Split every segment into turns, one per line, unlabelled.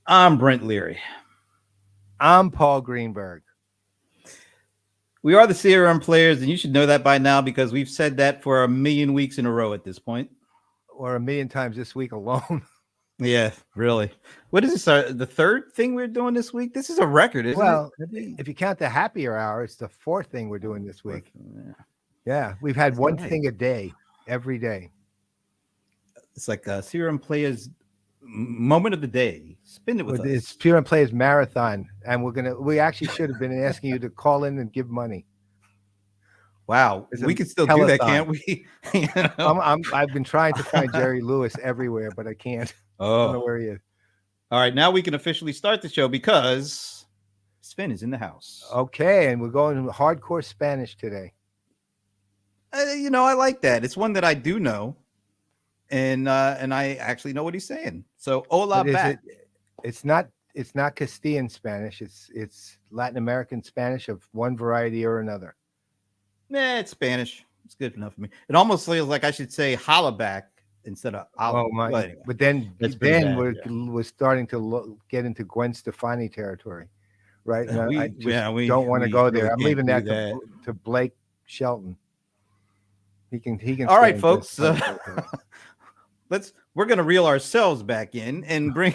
I'm Brent Leary.
I'm Paul Greenberg.
We are the CRM players, and you should know that by now because we've said that for a million weeks in a row at this point.
Or a million times this week alone.
Yeah, really. What is this? The third thing we're doing this week? This is a record, isn't it?
Well, if you count the happier hour, it's the fourth thing we're doing this week.
Yeah.
Yeah, we've had
That's
one
right.
thing a day, every day.
It's like a CRM Playaz moment of the day. Spin it with us.
It's CRM Playaz Marathon, and we actually should have been asking you to call in and give money.
Wow,
It's
we
a
can still do that,
telethon.
can't we? You know?
I've been trying to find Jerry Lewis everywhere, but I can't. I don't know
Oh,
where he is.
all right. Now we can officially start the show because Sven is in the house.
Okay, and we're going hardcore Spanish today.
I like that. It's one that I do know, and I actually know what he's saying. So, hola
But is
back.
It's not Castilian Spanish. It's Latin American Spanish of one variety or another.
Nah, it's Spanish. It's good enough for me. It almost feels like I should say holla back instead of holla.
Oh my!
But anyway,
But then
that's pretty bad,
we're starting to get into Gwen Stefani territory, right? And I
we
don't want to go
really
there. I'm
can't
leaving
do
that to Blake Shelton. He can.
All
stay
right,
in Gwen
folks.
Stefani territory.
We're gonna reel ourselves back in and bring.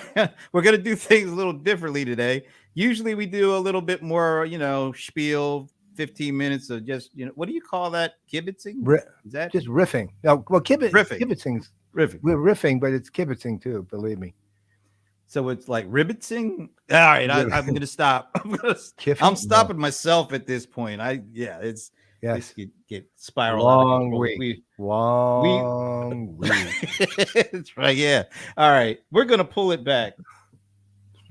We're gonna do things a little differently today. Usually we do a little bit more, spiel. 15 minutes of just, what do you call that? Kibitzing? Is that
Just riffing? No, well,
riffing?
kibitzing's
Riffing.
We're riffing, but it's kibitzing too. Believe me.
So it's like ribbitzing. All right, I'm gonna stop. I'm stopping myself at this point. It's
yes.
This could get spiral
Long
out of control.
week. Long week.
That's right. Yeah. All right, we're gonna pull it back.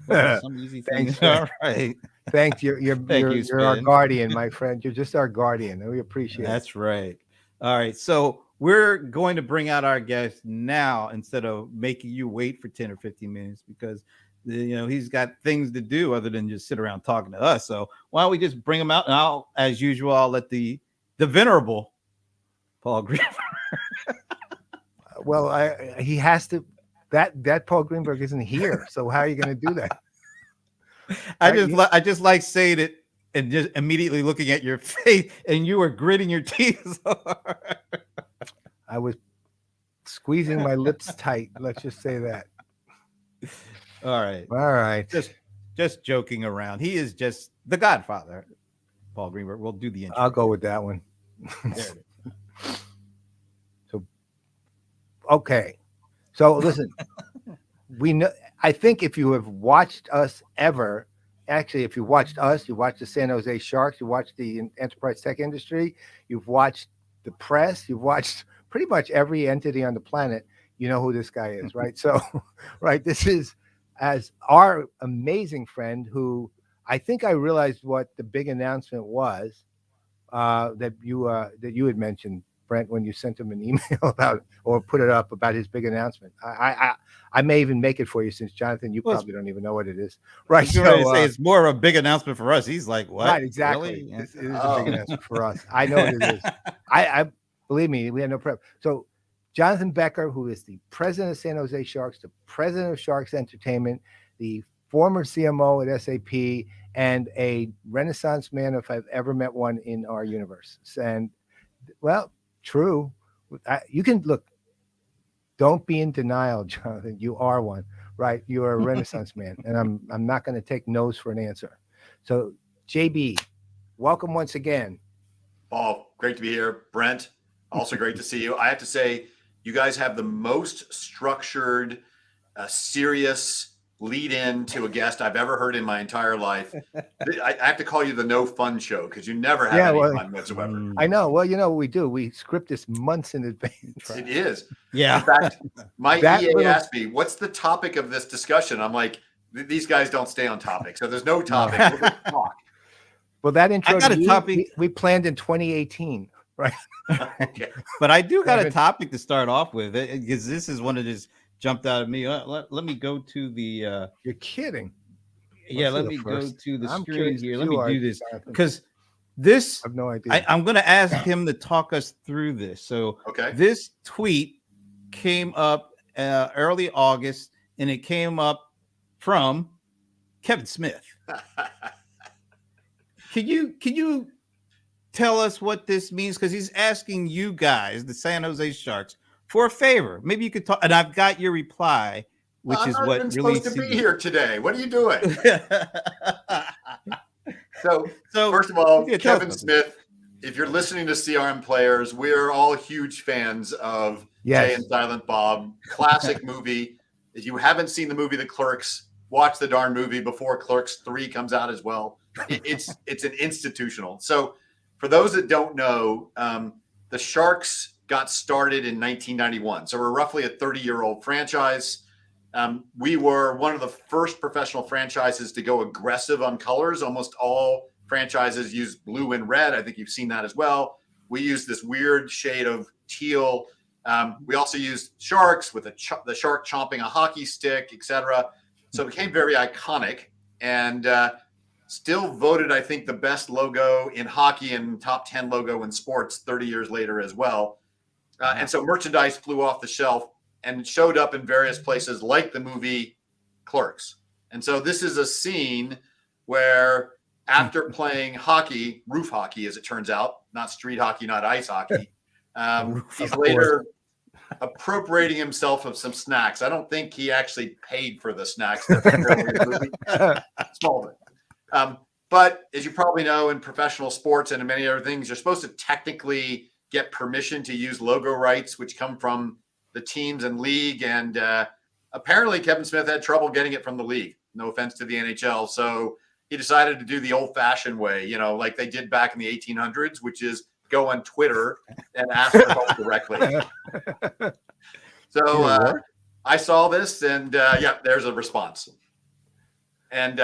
Some easy things. All right.
Thanks. You're our
Sven.
guardian, my friend. You're just our guardian, and we appreciate it.
That's right. All right. So we're going to bring out our guest now instead of making you wait for 10 or 15 minutes because he's got things to do other than just sit around talking to us. So why don't we just bring him out? And as usual, I'll let the venerable Paul Greenberg.
Well, he has to. That Paul Greenberg isn't here, so how are you going to do that?
I just like saying it and just immediately looking at your face, and you were gritting your teeth.
I was squeezing my lips tight. Let's just say that.
All right. Just joking around. He is just the Godfather. Paul Greenberg. We'll do the intro.
I'll go with that one. Okay. So listen, we know. I think if you have watched us ever, actually, if you watched us, you watched the San Jose Sharks, you watched the enterprise tech industry, you've watched the press, you've watched pretty much every entity on the planet, you know who this guy is, right? So, right, this is as our amazing friend who I think I realized what the big announcement was that you had mentioned, Brent, when you sent him an email about or put it up about his big announcement. I may even make it for you since Jonathan, you probably don't even know what it is, right?
So say it's more of a big announcement for us. He's like, what?
Right, exactly.
Really?
This is a big announcement for us. I know what it is. I believe me, we had no prep. So Jonathan Becker, who is the president of San Jose Sharks, the president of Sharks Entertainment, the former CMO at SAP, and a Renaissance man if I've ever met one in our universe. And well, true. You can look. Don't be in denial, Jonathan. You are one, right? You are a Renaissance man, and I'm not going to take no's for an answer. So, JB, welcome once again.
Paul, great to be here. Brent, also great to see you. I have to say, you guys have the most structured, serious lead in to a guest I've ever heard in my entire life. I have to call you the no fun show because you never have any fun whatsoever.
I know. Well, you know what we do? We script this months in advance.
Right? It is.
Yeah.
In fact, my EA asked me, what's the topic of this discussion? I'm like, these guys don't stay on topic. So there's no topic. We're going to talk.
Well, that intro
I got a topic.
We planned in 2018, right?
Okay.
But I do got a topic to start off with because this is one that just jumped out at me. Let me go to the.
You're kidding.
Yeah, let me go to the screen here. Let me do this
because
this.
I have no idea.
I'm going to ask him to talk us through this. So this tweet came up early August, and it came up from Kevin Smith. Can you tell us what this means? Because he's asking you guys, the San Jose Sharks, for a favor. Maybe you could talk. And I've got your reply, which
I'm
is
not
what
even
really
supposed to be here today. What are you doing? So first of all,
Yeah, tell us
Kevin
something.
Smith, if you're listening to CRM Players, we're all huge fans of
Yes.
Jay and Silent Bob. Classic movie. If you haven't seen the movie The Clerks, watch the darn movie before Clerks 3 comes out as well. It's an institutional. So for those that don't know, the Sharks got started in 1991. So we're roughly a 30-year-old franchise. We were one of the first professional franchises to go aggressive on colors. Almost all franchises use blue and red. I think you've seen that as well. We use this weird shade of teal. We also used sharks with the shark chomping a hockey stick, etc. So it became very iconic and still voted, I think, the best logo in hockey and top 10 logo in sports 30 years later as well. And so merchandise flew off the shelf and showed up in various places like the movie Clerks. And so this is a scene where after playing hockey, roof hockey, as it turns out, not street hockey, not ice hockey, he's later appropriating himself of some snacks. I don't think he actually paid for the snacks. Small bit. But as you probably know, in professional sports and in many other things, you're supposed to technically get permission to use logo rights, which come from the teams and league. And apparently Kevin Smith had trouble getting it from the league. No offense to the NHL. So he decided to do the old fashioned way, like they did back in the 1800s, which is go on Twitter and ask for help directly. So I saw this and there's a response. And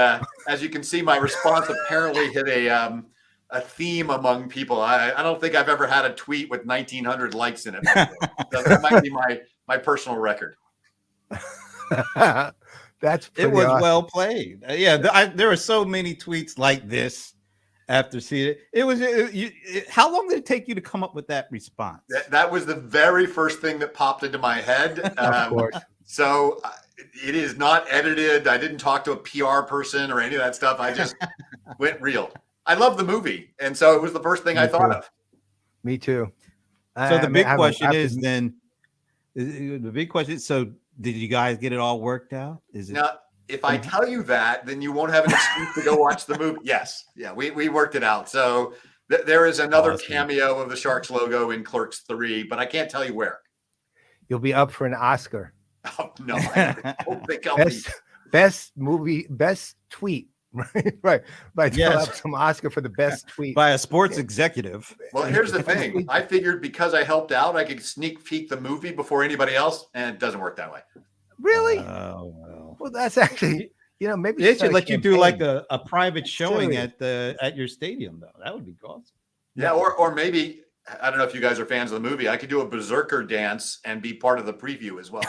as you can see, my response apparently hit a theme among people. I don't think I've ever had a tweet with 1,900 likes in it. So that might be my personal record.
That's
It was
awesome.
well played. There were so many tweets like this after seeing it. How long did it take you to come up with that response?
That was the very first thing that popped into my head.
Of course.
So it is not edited. I didn't talk to a PR person or any of that stuff. I just went real. I love the movie. And so it was the first thing I thought of.
Me too.
So the big question is then, so did you guys get it all worked out?
Now, if I tell you that, then you won't have an excuse to go watch the movie. Yes. Yeah, we worked it out. So there is another cameo of the Sharks logo in Clerks 3, but I can't tell you where.
You'll be up for an Oscar.
Oh, no, I don't think I'll be.
Best movie, best tweet. Right. But you'll have some Oscar for the best tweet.
By a sports executive.
Well, here's the thing. I figured because I helped out, I could sneak peek the movie before anybody else, and it doesn't work that way.
Really?
Oh, well.
Well, that's actually, maybe
they should let you do like a private showing at your stadium, though. That would be awesome.
Yeah, or maybe, I don't know if you guys are fans of the movie, I could do a berserker dance and be part of the preview as well.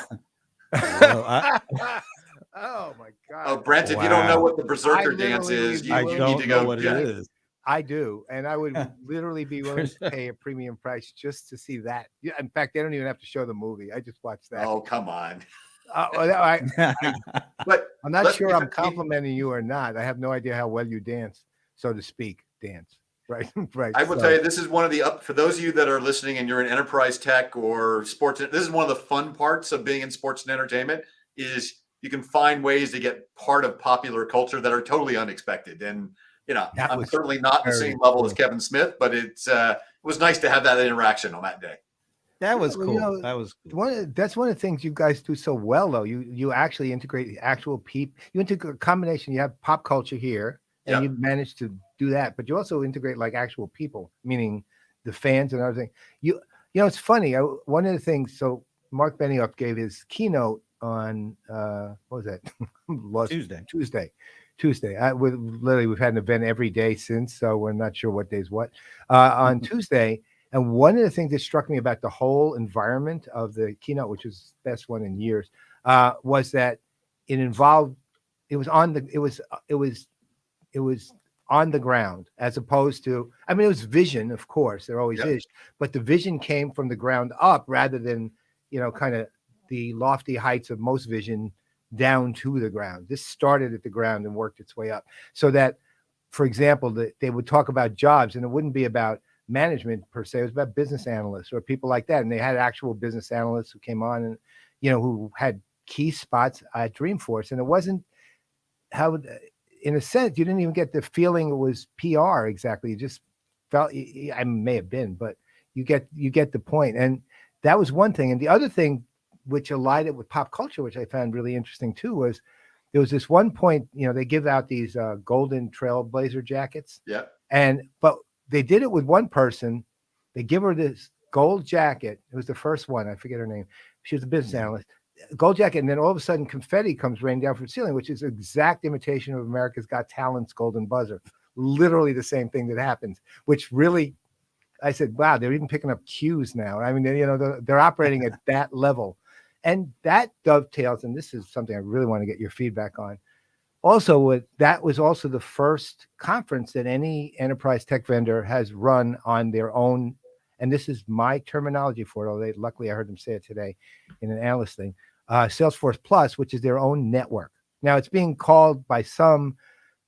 Oh my God!
Oh, Brent, if you don't know what the berserker dance is, you need to go.
What it is.
I do, and I would literally be willing to pay a premium price just to see that. In fact, they don't even have to show the movie. I just watched that.
Oh, come on!
But I'm not sure I'm complimenting you or not. I have no idea how well you dance, so to speak. Dance, right? Right.
I will tell you, this is one of the for those of you that are listening and you're in enterprise tech or sports. This is one of the fun parts of being in sports and entertainment is you can find ways to get part of popular culture that are totally unexpected. And, I'm certainly not the same level as Kevin Smith, but it was nice to have that interaction on that day.
That was cool. That was cool.
That's one of the things you guys do so well, though. You actually integrate the actual people. You integrate a combination. You have pop culture here, and you manage to do that, but you also integrate like actual people, meaning the fans and everything. It's funny. One of the things, so Marc Benioff gave his keynote on what was that? Tuesday. We've had an event every day since, so we're not sure what day's what. On Tuesday, and one of the things that struck me about the whole environment of the keynote, which was the best one in years, was that it was on the ground as opposed to, it was vision, of course, there always is, but the vision came from the ground up rather than, kind of the lofty heights of most vision down to the ground. This started at the ground and worked its way up. So that, for example, they would talk about jobs, and it wouldn't be about management per se. It was about business analysts or people like that. And they had actual business analysts who came on and, who had key spots at Dreamforce. And it wasn't how, in a sense, you didn't even get the feeling it was PR exactly. You just felt, I may have been, but you get the point. And that was one thing. And the other thing, which allied it with pop culture, which I found really interesting too, was there was this one point, they give out these golden trailblazer jackets.
Yeah.
But they did it with one person. They give her this gold jacket. It was the first one. I forget her name. She was a business analyst. Gold jacket. And then all of a sudden confetti comes raining down from the ceiling, which is exact imitation of America's Got Talent's golden buzzer. Literally the same thing that happens, which really, I said, wow, they're even picking up cues now. I mean, they're operating at that level. And that dovetails, and this is something I really want to get your feedback on. Also, that was also the first conference that any enterprise tech vendor has run on their own. And this is my terminology for it, although luckily I heard them say it today in an analyst thing. Salesforce Plus, which is their own network. Now it's being called by some,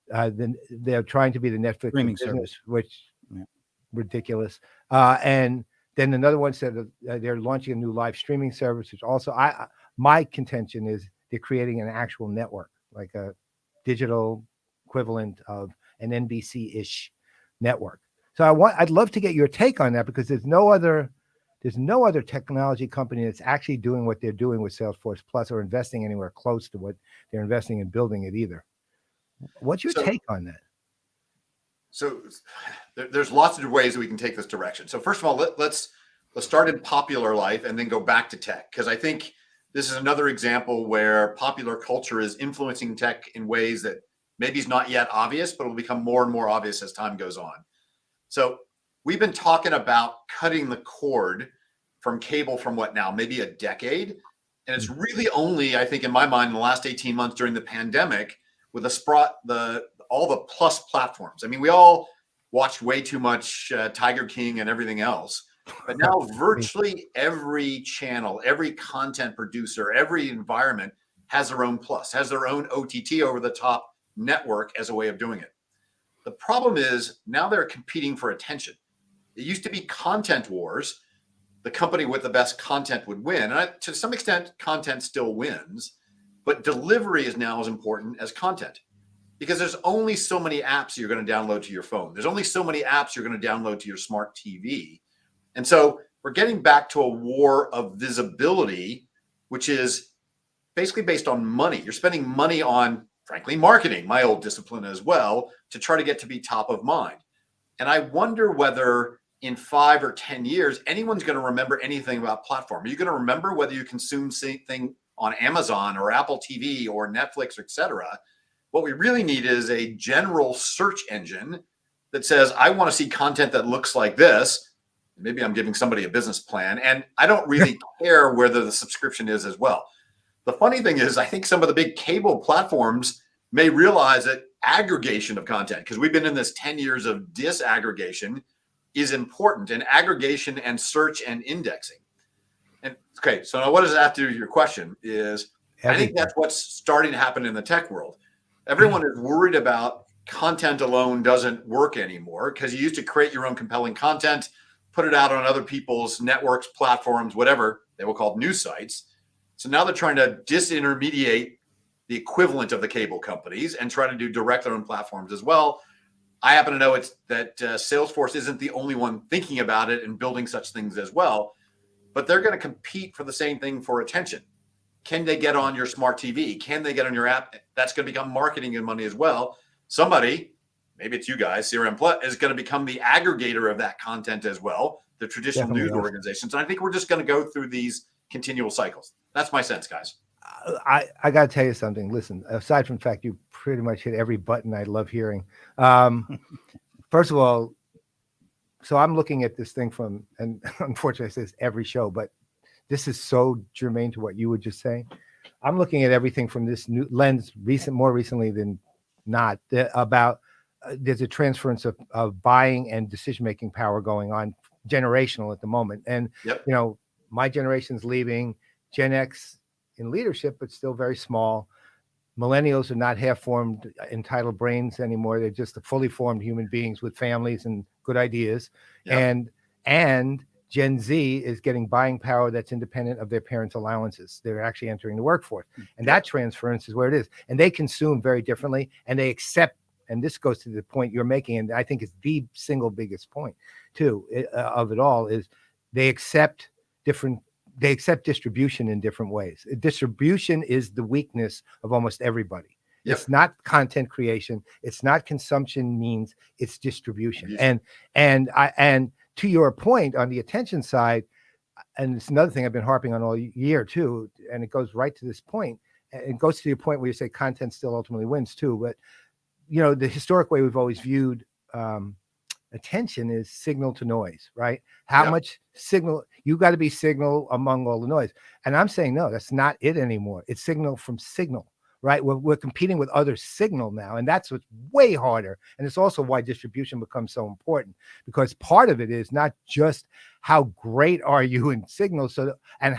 they're trying to be the Netflix
Streaming
business,
service,
which ridiculous. And then another one said they're launching a new live streaming service, which also my contention is they're creating an actual network, like a digital equivalent of an NBC-ish network. So I'd love to get your take on that, because there's no other technology company that's actually doing what they're doing with Salesforce Plus or investing anywhere close to what they're investing in building it either. What's your take on that?
So there's lots of ways that we can take this direction. So first of all, let's start in popular life and then go back to tech, because I think this is another example where popular culture is influencing tech in ways that maybe is not yet obvious, but will become more and more obvious as time goes on. So we've been talking about cutting the cord from cable from what now, maybe a decade. And it's really only, I think, in my mind, in the last 18 months during the pandemic, with all the plus platforms. I mean, we all watched way too much Tiger King and everything else, but now virtually every channel, every content producer, every environment has their own plus, has their own OTT over the top network as a way of doing it. The problem is now they're competing for attention. It used to be content wars. The company with the best content would win. And to some extent, content still wins, but delivery is now as important as content, because there's only so many apps you're going to download to your phone. There's only so many apps you're going to download to your smart TV. And so we're getting back to a war of visibility, which is basically based on money. You're spending money on, frankly, marketing, my old discipline as well, to try to get to be top of mind. And I wonder whether in 5 or 10 years, anyone's going to remember anything about platform. Are you going to remember whether you consume something on Amazon or Apple TV or Netflix, et cetera? What we really need is a general search engine that says, I want to see content that looks like this. Maybe I'm giving somebody a business plan, and I don't really care whether the subscription is as well. The funny thing is, I think some of the big cable platforms may realize that aggregation of content, because we've been in this 10 years of disaggregation, is important, and aggregation and search and indexing. And okay, so now what does that have to do with your question is, I think that's what's starting to happen in the tech world. Everyone is worried about content alone doesn't work anymore, because you used to create your own compelling content, put it out on other people's networks, platforms, whatever they were called, news sites. So now they're trying to disintermediate the equivalent of the cable companies and try to do direct their own platforms as well. I happen to know that Salesforce isn't the only one thinking about it and building such things as well, but they're going to compete for the same thing for attention. Can they get on your smart TV? Can they get on your app? That's going to become marketing and money as well. Somebody, maybe it's you guys, CRM Playaz, is going to become the aggregator of that content as well, the traditional news organizations. And I think we're just going to go through these continual cycles. That's my sense, guys.
I got to tell you something. Listen, aside from the fact you pretty much hit every button I love hearing. First of all, so I'm looking at this thing from, and unfortunately I say this every show, but this is so germane to what you were just saying. I'm looking at everything from this new lens, more recently than not, about there's a transference of buying and decision-making power going on, generational at the moment. And,
Yep.
my generation's leaving. Gen X in leadership, but still very small. Millennials are not half-formed, entitled brains anymore. They're just fully formed human beings with families and good ideas.
Yep.
And Gen Z is getting buying power that's independent of their parents' allowances. They're actually entering the workforce. And that transference is where it is. And they consume very differently, and they accept, and this goes to the point you're making, and I think it's the single biggest point, too, of it all, is they accept distribution in different ways. Distribution is the weakness of almost everybody.
Yep.
It's not content creation. It's not consumption means, it's distribution. And to your point on the attention side, and it's another thing I've been harping on all year too, and it goes right to this point. It goes to your point where you say content still ultimately wins too. But, the historic way we've always viewed attention is signal to noise, right? How much signal, you got to be signal among all the noise. And I'm saying, no, that's not it anymore. It's signal from signal, right? We're competing with other signal now, and that's what's way harder. And it's also why distribution becomes so important, because part of it is not just how great are you in signal, and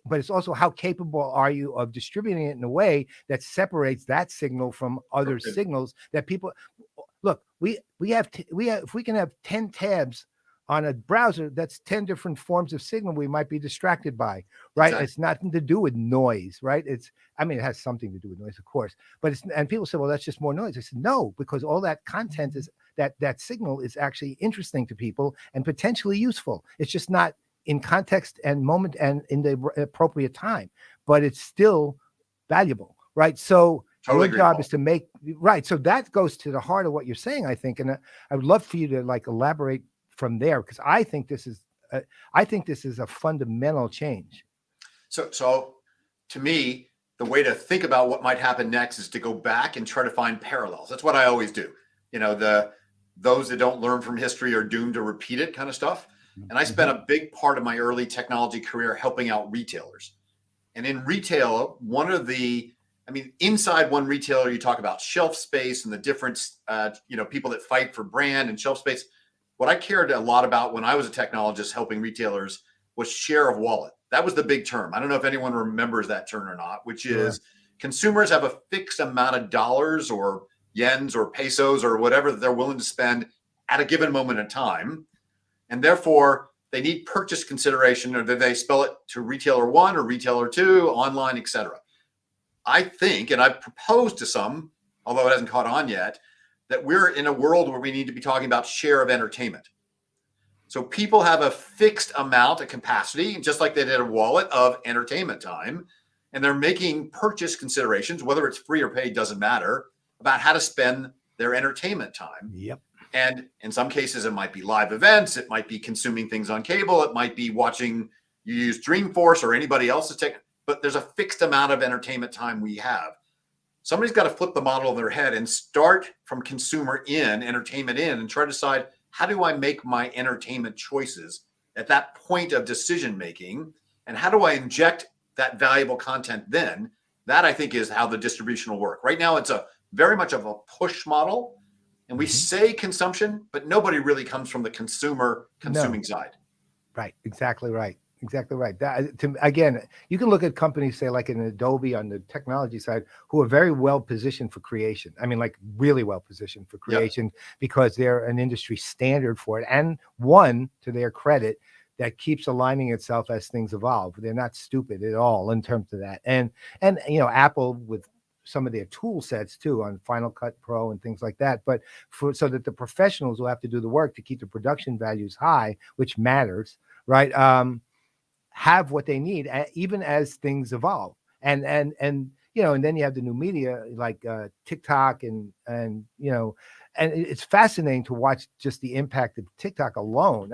but it's also how capable are you of distributing it in a way that separates that signal from other signals that people look. We have if we can have 10 tabs on a browser, that's 10 different forms of signal we might be distracted by, right? Exactly. It's nothing to do with noise, right? It has something to do with noise, of course, but and people say, well, that's just more noise. I said, no, because all that content is that signal is actually interesting to people and potentially useful. It's just not in context and moment and in the appropriate time, but it's still valuable, right? So your job is to make, right. So that goes to the heart of what you're saying, I think. And I would love for you to elaborate from there, because I think this is a fundamental change.
So to me, the way to think about what might happen next is to go back and try to find parallels. That's what I always do. Those that don't learn from history are doomed to repeat it kind of stuff. And I spent a big part of my early technology career helping out retailers. And in retail, inside one retailer, you talk about shelf space and the different, people that fight for brand and shelf space. What I cared a lot about when I was a technologist helping retailers was share of wallet. That was the big term. I don't know if anyone remembers that term or not, which is consumers have a fixed amount of dollars or yens or pesos or whatever that they're willing to spend at a given moment in time. And therefore, they need purchase consideration, or that they spell it to retailer one or retailer two, online, etc. I think, and I've proposed to some, although it hasn't caught on yet, that we're in a world where we need to be talking about share of entertainment. So people have a fixed amount of capacity, just like they did a wallet, of entertainment time, and they're making purchase considerations, whether it's free or paid, doesn't matter, about how to spend their entertainment time.
Yep.
And in some cases, it might be live events. It might be consuming things on cable. It might be watching, you use Dreamforce or anybody else's tech, but there's a fixed amount of entertainment time we have. Somebody's got to flip the model in their head and start from consumer in, entertainment in, and try to decide, how do I make my entertainment choices at that point of decision making? And how do I inject that valuable content then? That, I think, is how the distribution will work. Right now, it's a very much of a push model. And we say consumption, but nobody really comes from the consumer consuming side.
Right. Exactly right. Exactly right. Again, you can look at companies, say like an Adobe on the technology side, who are very well positioned for creation. Really well positioned for creation, because they're an industry standard for it. And one, to their credit, that keeps aligning itself as things evolve. They're not stupid at all in terms of that. And Apple with some of their tool sets too, on Final Cut Pro and things like that, but so that the professionals will have to do the work to keep the production values high, which matters, right? Have what they need, even as things evolve. And then you have the new media like TikTok and it's fascinating to watch just the impact of TikTok alone.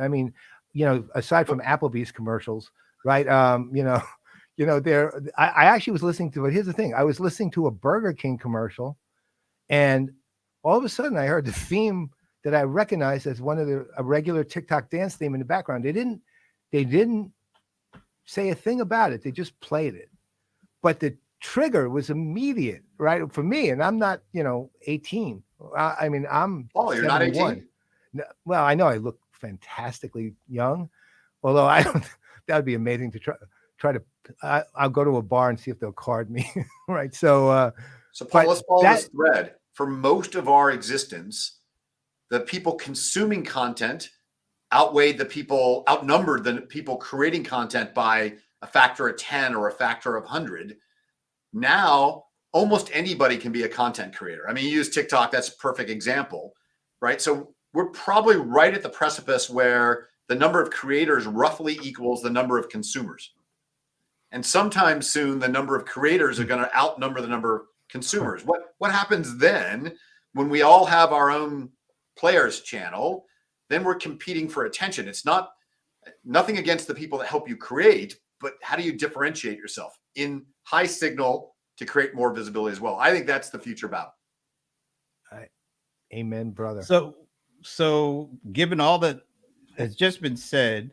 Aside from Applebee's commercials, right? I actually was listening to it. Here's the thing. I was listening to a Burger King commercial, and all of a sudden I heard the theme that I recognized as a regular TikTok dance theme in the background. They didn't say a thing about it. They just played it. But the trigger was immediate, right? For me, and I'm not, 18. I'm
you're not 18.
Well, I know I look fantastically young, although I don't, that would be amazing to I'll go to a bar and see if they'll card me. Right. So,
So Paul,
but
let's follow
that-
this thread. For most of our existence, the people consuming content outnumbered the people creating content by a factor of 10 or a factor of 100. Now, almost anybody can be a content creator. I mean, you use TikTok, that's a perfect example, right? So we're probably right at the precipice where the number of creators roughly equals the number of consumers. And sometime soon, the number of creators are going to outnumber the number of consumers. What happens then when we all have our own players channel? Then we're competing for attention. It's nothing against the people that help you create, but how do you differentiate yourself in high signal to create more visibility as well? I think that's the future battle.
Amen, brother.
So given all that has just been said,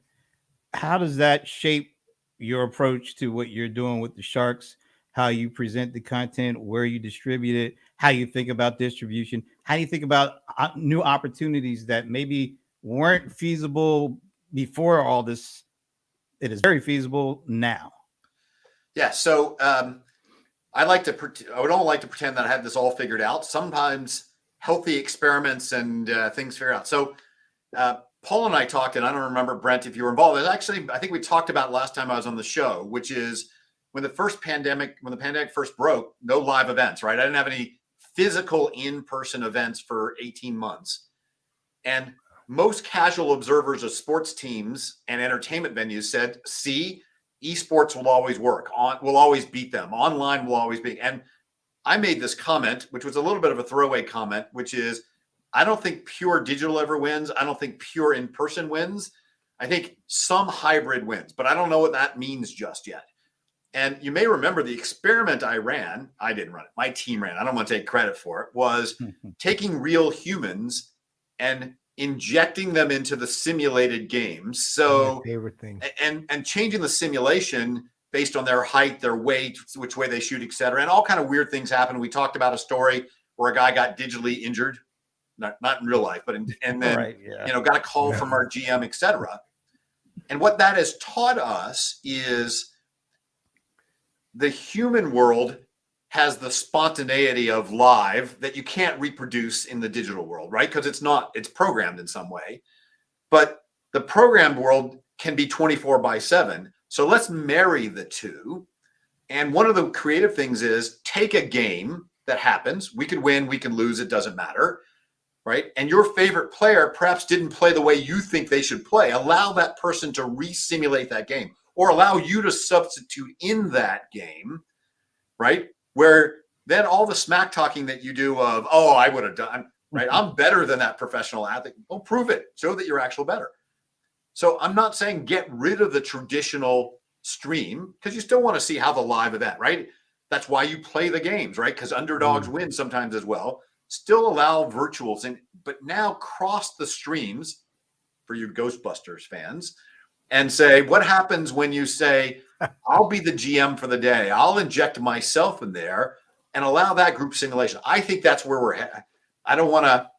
how does that shape your approach to what you're doing with the Sharks, how you present the content, where you distribute it, how you think about distribution, how do you think about new opportunities that maybe weren't feasible before all this? It is very feasible now.
Yeah. So I would all like to pretend that I had this all figured out. Sometimes healthy experiments and things figure out. So Paul and I talked, and I don't remember, Brent, if you were involved. Actually, I think we talked about last time I was on the show, which is when the pandemic first broke, no live events, right? I didn't have any physical in-person events for 18 months. And most casual observers of sports teams and entertainment venues said, see, esports will always work. We'll always beat them. Online will always be. And I made this comment, which was a little bit of a throwaway comment, which is, I don't think pure digital ever wins. I don't think pure in-person wins. I think some hybrid wins, but I don't know what that means just yet. And you may remember the experiment I ran. I didn't run it. My team ran. I don't want to take credit for it. Was taking real humans and injecting them into the simulated games. So
my favorite thing.
And changing the simulation based on their height, their weight, which way they shoot, et cetera. And all kind of weird things happen. We talked about a story where a guy got digitally injured, not in real life, but and then
Right, yeah.
got a call from our GM, et cetera. And what that has taught us is the human world has the spontaneity of live that you can't reproduce in the digital world, right? Because it's programmed in some way. But the programmed world can be 24/7. So let's marry the two. And one of the creative things is take a game that happens. We could win, we can lose, it doesn't matter, right? And your favorite player perhaps didn't play the way you think they should play. Allow that person to re-simulate that game, or allow you to substitute in that game, right? Where then all the smack talking that you do of, oh, I would have done, right? I'm better than that professional athlete. Well, prove it. Show that you're actually better. So I'm not saying get rid of the traditional stream, because you still want to see how the live event, right? That's why you play the games, right? Because underdogs win sometimes as well. Still allow virtuals, but now cross the streams for you Ghostbusters fans and say, what happens when you say, I'll be the GM for the day. I'll inject myself in there and allow that group simulation. I think that's where we're at. I don't want to,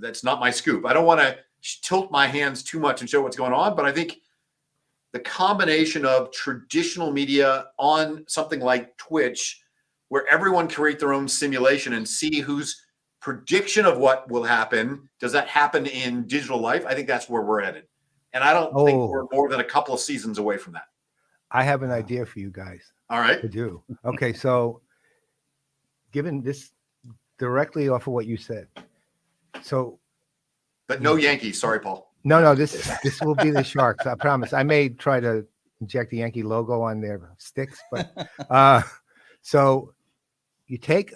that's not my scoop. I don't want to tilt my hands too much and show what's going on, but I think the combination of traditional media on something like Twitch, where everyone create their own simulation and see whose prediction of what will happen, does that happen in digital life? I think that's where we're headed. And I don't think we're more than a couple of seasons away from that.
I have an idea for you guys.
All right.
To do. Okay, so given this directly off of what you said. So
but no Yankees, sorry, Paul.
No, this will be the Sharks. I promise. I may try to inject the Yankee logo on their sticks, but so you take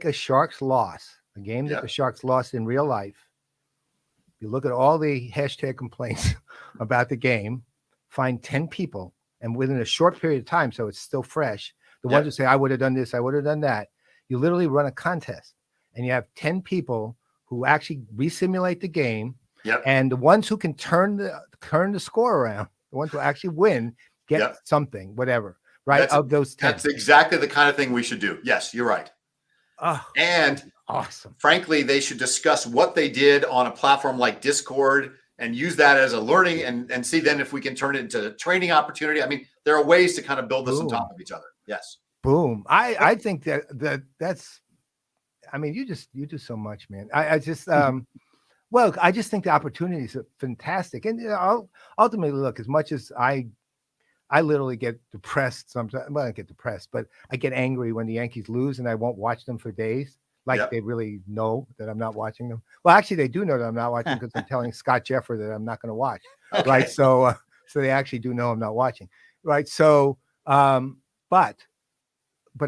a Sharks loss, a game that the Sharks lost in real life. You look at all the hashtag complaints about the game, find 10 people, and within a short period of time, so it's still fresh, the ones who say, I would have done this, I would have done that, you literally run a contest, and you have 10 people who actually resimulate the game, and the ones who can turn the score around, the ones who actually win, get something, whatever, right? Of those 10.
That's exactly the kind of thing we should do. Yes, you're right.
Oh,
and
awesome.
Frankly, they should discuss what they did on a platform like Discord and use that as a learning and see then if we can turn it into a training opportunity. I mean, there are ways to kind of build this on top of each other. Yes.
Boom. I think that's, I mean, you do so much, man. I just, well, I just think the opportunities are fantastic. And ultimately, look, as much as I literally get depressed sometimes. Well, I don't get depressed, but I get angry when the Yankees lose and I won't watch them for days. Like they really know that I'm not watching them. Well, actually, they do know that I'm not watching because I'm telling Scott Jeffrey that I'm not going to watch. Okay. Right. So they actually do know I'm not watching. Right. So, but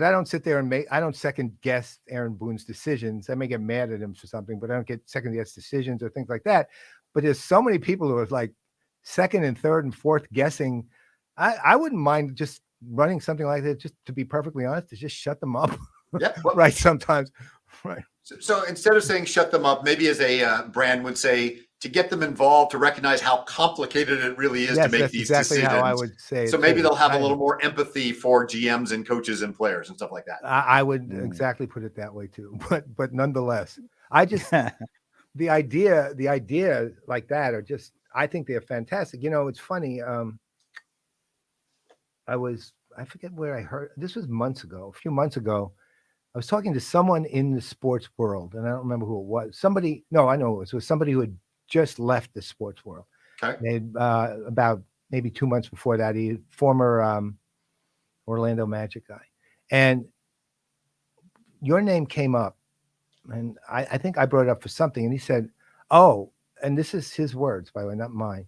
I don't sit there and I don't second guess Aaron Boone's decisions. I may get mad at him for something, but I don't get second guess decisions or things like that. But there's so many people who are like second and third and fourth guessing. I wouldn't mind just running something like that, just to be perfectly honest, to just shut them up.
Yeah. Well,
right. Sometimes. Right.
So instead of saying shut them up, maybe as a brand would say to get them involved, to recognize how complicated it really is to make these
exactly
decisions.
How I would say.
So maybe they'll have a little more empathy for GMs and coaches and players and stuff like that.
I would exactly put it that way too. But nonetheless, I just the idea like that are just, I think they're fantastic. You know, it's funny. I forget where I heard this was a few months ago. I was talking to someone in the sports world, and I don't remember who it was. I know it was somebody who had just left the sports world. Okay. About maybe 2 months before that, he former Orlando Magic guy. And your name came up, and I think I brought it up for something, and he said, oh, and this is his words, by the way, not mine.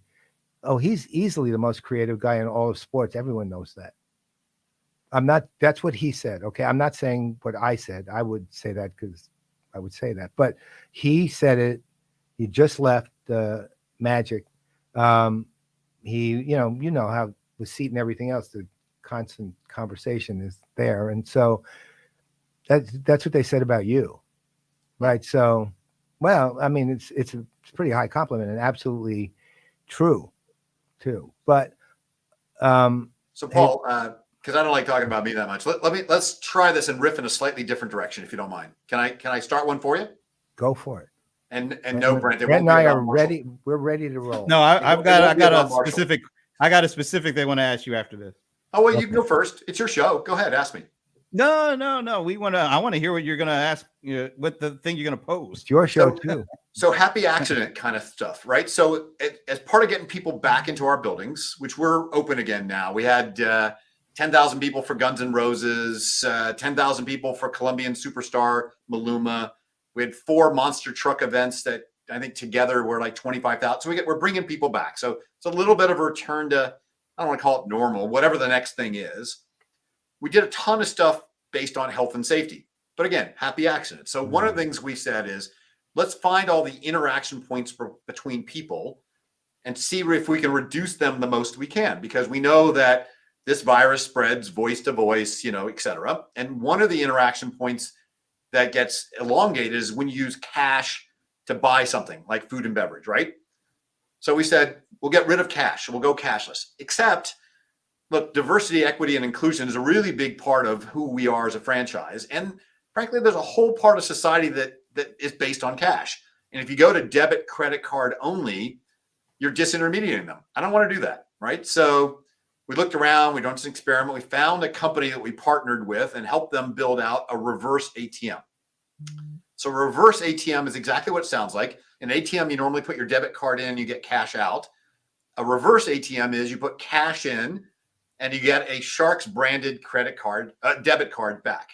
Oh, he's easily the most creative guy in all of sports. Everyone knows that. That's what he said. Okay. I'm not saying what I said. I would say that because I would say that, but he said it. He just left the Magic. He, you know how the seat and everything else, the constant conversation is there. And so that's what they said about you. Right. So, well, I mean, it's a pretty high compliment and absolutely true too. But,
so Paul, because I don't like talking about me that much. Let's try this and riff in a slightly different direction, if you don't mind. Can I start one for you?
Go for it.
And no, Brent,
Brent and I are ready. We're ready to roll.
No, I got a specific they want to ask you after this.
Oh well, you can go first. It's your show. Go ahead, ask me.
No. I want to hear what you're gonna ask. What the thing you're gonna pose.
It's your show too.
So happy accident kind of stuff, right? So as part of getting people back into our buildings, which we're open again now, we had 10,000 people for Guns N' Roses, 10,000 people for Colombian superstar Maluma. We had 4 monster truck events that I think together were like 25,000. So we're bringing people back. So it's a little bit of a return to, I don't want to call it normal, whatever the next thing is. We did a ton of stuff based on health and safety. But again, happy accident. So one of the things we said is, let's find all the interaction points between people and see if we can reduce them the most we can, because we know that this virus spreads voice to voice, et cetera. And one of the interaction points that gets elongated is when you use cash to buy something like food and beverage, right? So we said, we'll get rid of cash. We'll go cashless. Except, look, diversity, equity, and inclusion is a really big part of who we are as a franchise. And frankly, there's a whole part of society that is based on cash. And if you go to debit, credit card only, you're disintermediating them. I don't want to do that, right? So we looked around, we done some experiment. We found a company that we partnered with and helped them build out a reverse ATM. So reverse ATM is exactly what it sounds like. An ATM, you normally put your debit card in, you get cash out. A reverse ATM is you put cash in and you get a Sharks branded debit card back.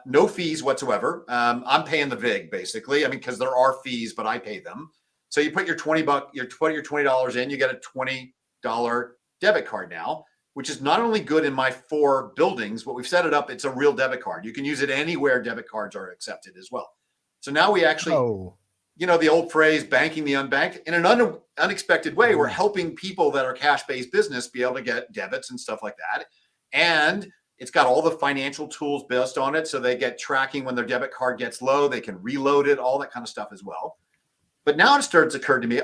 No fees whatsoever. I'm paying the VIG basically. I mean, because there are fees, but I pay them. So you put your $20 in, you get a $20 debit card now, which is not only good in my 4 buildings, but we've set it up. It's a real debit card. You can use it anywhere debit cards are accepted as well. So now we actually, the old phrase, banking the unbanked, in an unexpected way, we're helping people that are cash-based business be able to get debits and stuff like that. And it's got all the financial tools based on it. So they get tracking when their debit card gets low, they can reload it, all that kind of stuff as well. But now it starts to occur to me,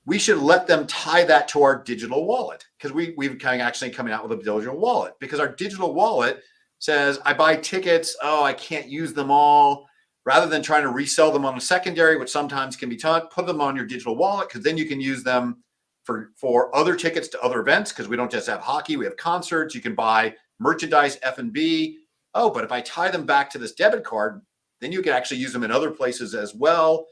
we should let them tie that to our digital wallet, because we've kind of actually coming out with a digital wallet, because our digital wallet says, I buy tickets. I can't use them all. rather than trying to resell them on a secondary, which sometimes can be tough, put them on your digital wallet, because then you can use them for other tickets to other events, because we don't just have hockey, we have concerts. You can buy merchandise, F&B. Oh, but if I tie them back to this debit card, then you can actually use them in other places as well.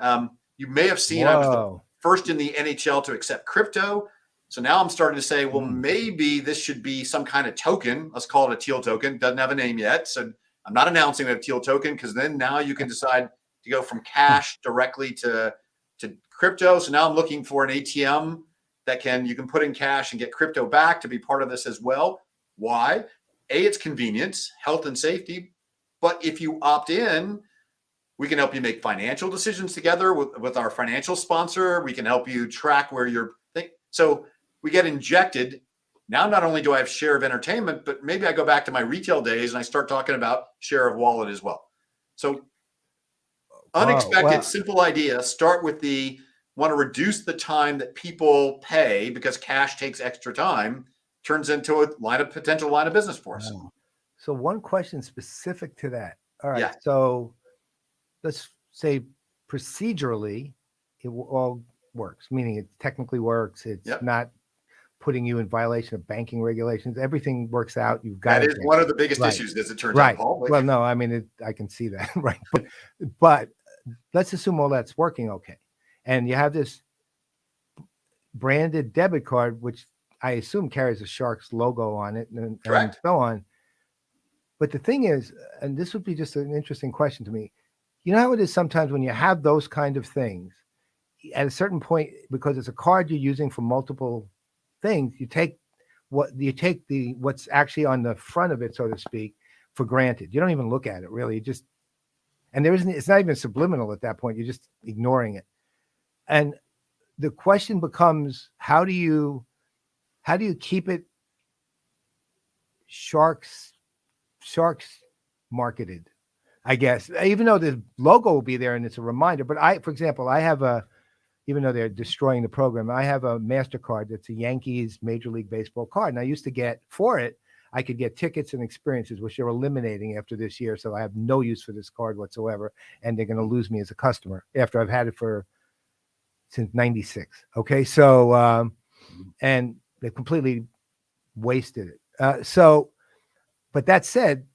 You may have seen I was the first in the NHL to accept crypto. So now I'm starting to say, well, maybe this should be some kind of token. Let's call it a teal token. Doesn't have a name yet. So I'm not announcing a teal token, because then now you can decide to go from cash directly to crypto. So now I'm looking for an ATM that you can put in cash and get crypto back to be part of this as well. Why? A, it's convenience, health and safety. But if you opt in, we can help you make financial decisions together with our financial sponsor. We can help you track where you're thinking. So we get injected. Now, not only do I have share of entertainment, but maybe I go back to my retail days and I start talking about share of wallet as well. So unexpected, simple idea. Start with want to reduce the time that people pay, because cash takes extra time, turns into a potential line of business for us.
So one question specific to that. All right.
Yeah.
So let's say procedurally, it all works, meaning it technically works. It's not putting you in violation of banking regulations. Everything works out. You've got
that is one of the biggest issues, as it turns out, Paul.
Well, no, I mean, I can see that, right? But let's assume all that's working okay, and you have this branded debit card, which I assume carries a Sharks logo on it and so on. But the thing is, and this would be just an interesting question to me, you know how it is sometimes when you have those kind of things, at a certain point, because it's a card you're using for multiple things, you take what's actually on the front of it, so to speak, for granted. You don't even look at it really. You just, and it's not even subliminal at that point. You're just ignoring it. And the question becomes, how do you keep it Sharks marketed, I guess, even though the logo will be there and it's a reminder. But for example, I have even though they're destroying the program, I have a MasterCard that's a Yankees Major League Baseball card. And I used to get, for it, I could get tickets and experiences, which they're eliminating after this year. So I have no use for this card whatsoever. And they're going to lose me as a customer after I've had it since 96. Okay. So, and they completely wasted it. But that said,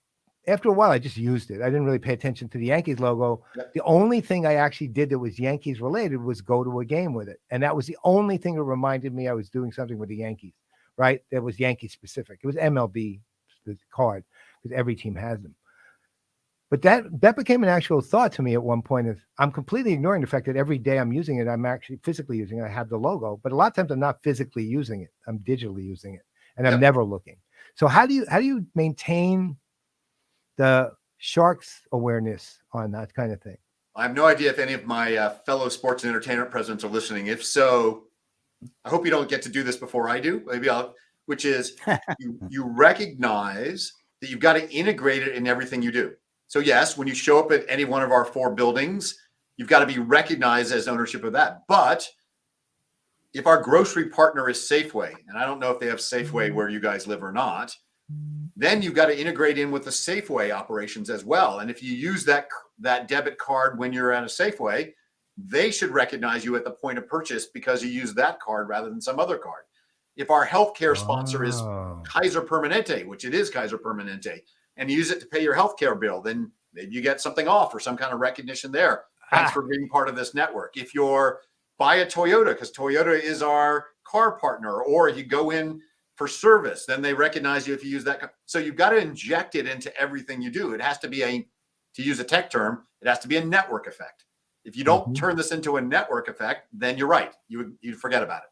after a while, I just used it. I didn't really pay attention to the Yankees logo. Yep. The only thing I actually did that was Yankees related was go to a game with it. And that was the only thing that reminded me I was doing something with the Yankees, right? That was Yankee specific. It was MLB, the card, because every team has them. But that became an actual thought to me at one point. Is I'm completely ignoring the fact that every day I'm using it, I'm actually physically using it. I have the logo, but a lot of times I'm not physically using it. I'm digitally using it, and I'm never looking. So how do you maintain the Sharks awareness on that kind of thing?
I have no idea if any of my fellow sports and entertainment presidents are listening. If so, I hope you don't get to do this before I do. Maybe which is you recognize that you've got to integrate it in everything you do. So yes, when you show up at any one of our 4 buildings, you've got to be recognized as ownership of that. But if our grocery partner is Safeway, and I don't know if they have Safeway where you guys live or not, then you've got to integrate in with the Safeway operations as well. And if you use that debit card when you're at a Safeway, they should recognize you at the point of purchase because you use that card rather than some other card. If our healthcare sponsor is Kaiser Permanente, which it is Kaiser Permanente, and you use it to pay your healthcare bill, then maybe you get something off or some kind of recognition there. Thanks for being part of this network. If you're buy a Toyota, because Toyota is our car partner, or if you go in for service, then they recognize you if you use that. So you've got to inject it into everything you do. It has to be to use a tech term, it has to be a network effect. If you don't turn this into a network effect, then you're right. You'd forget about it.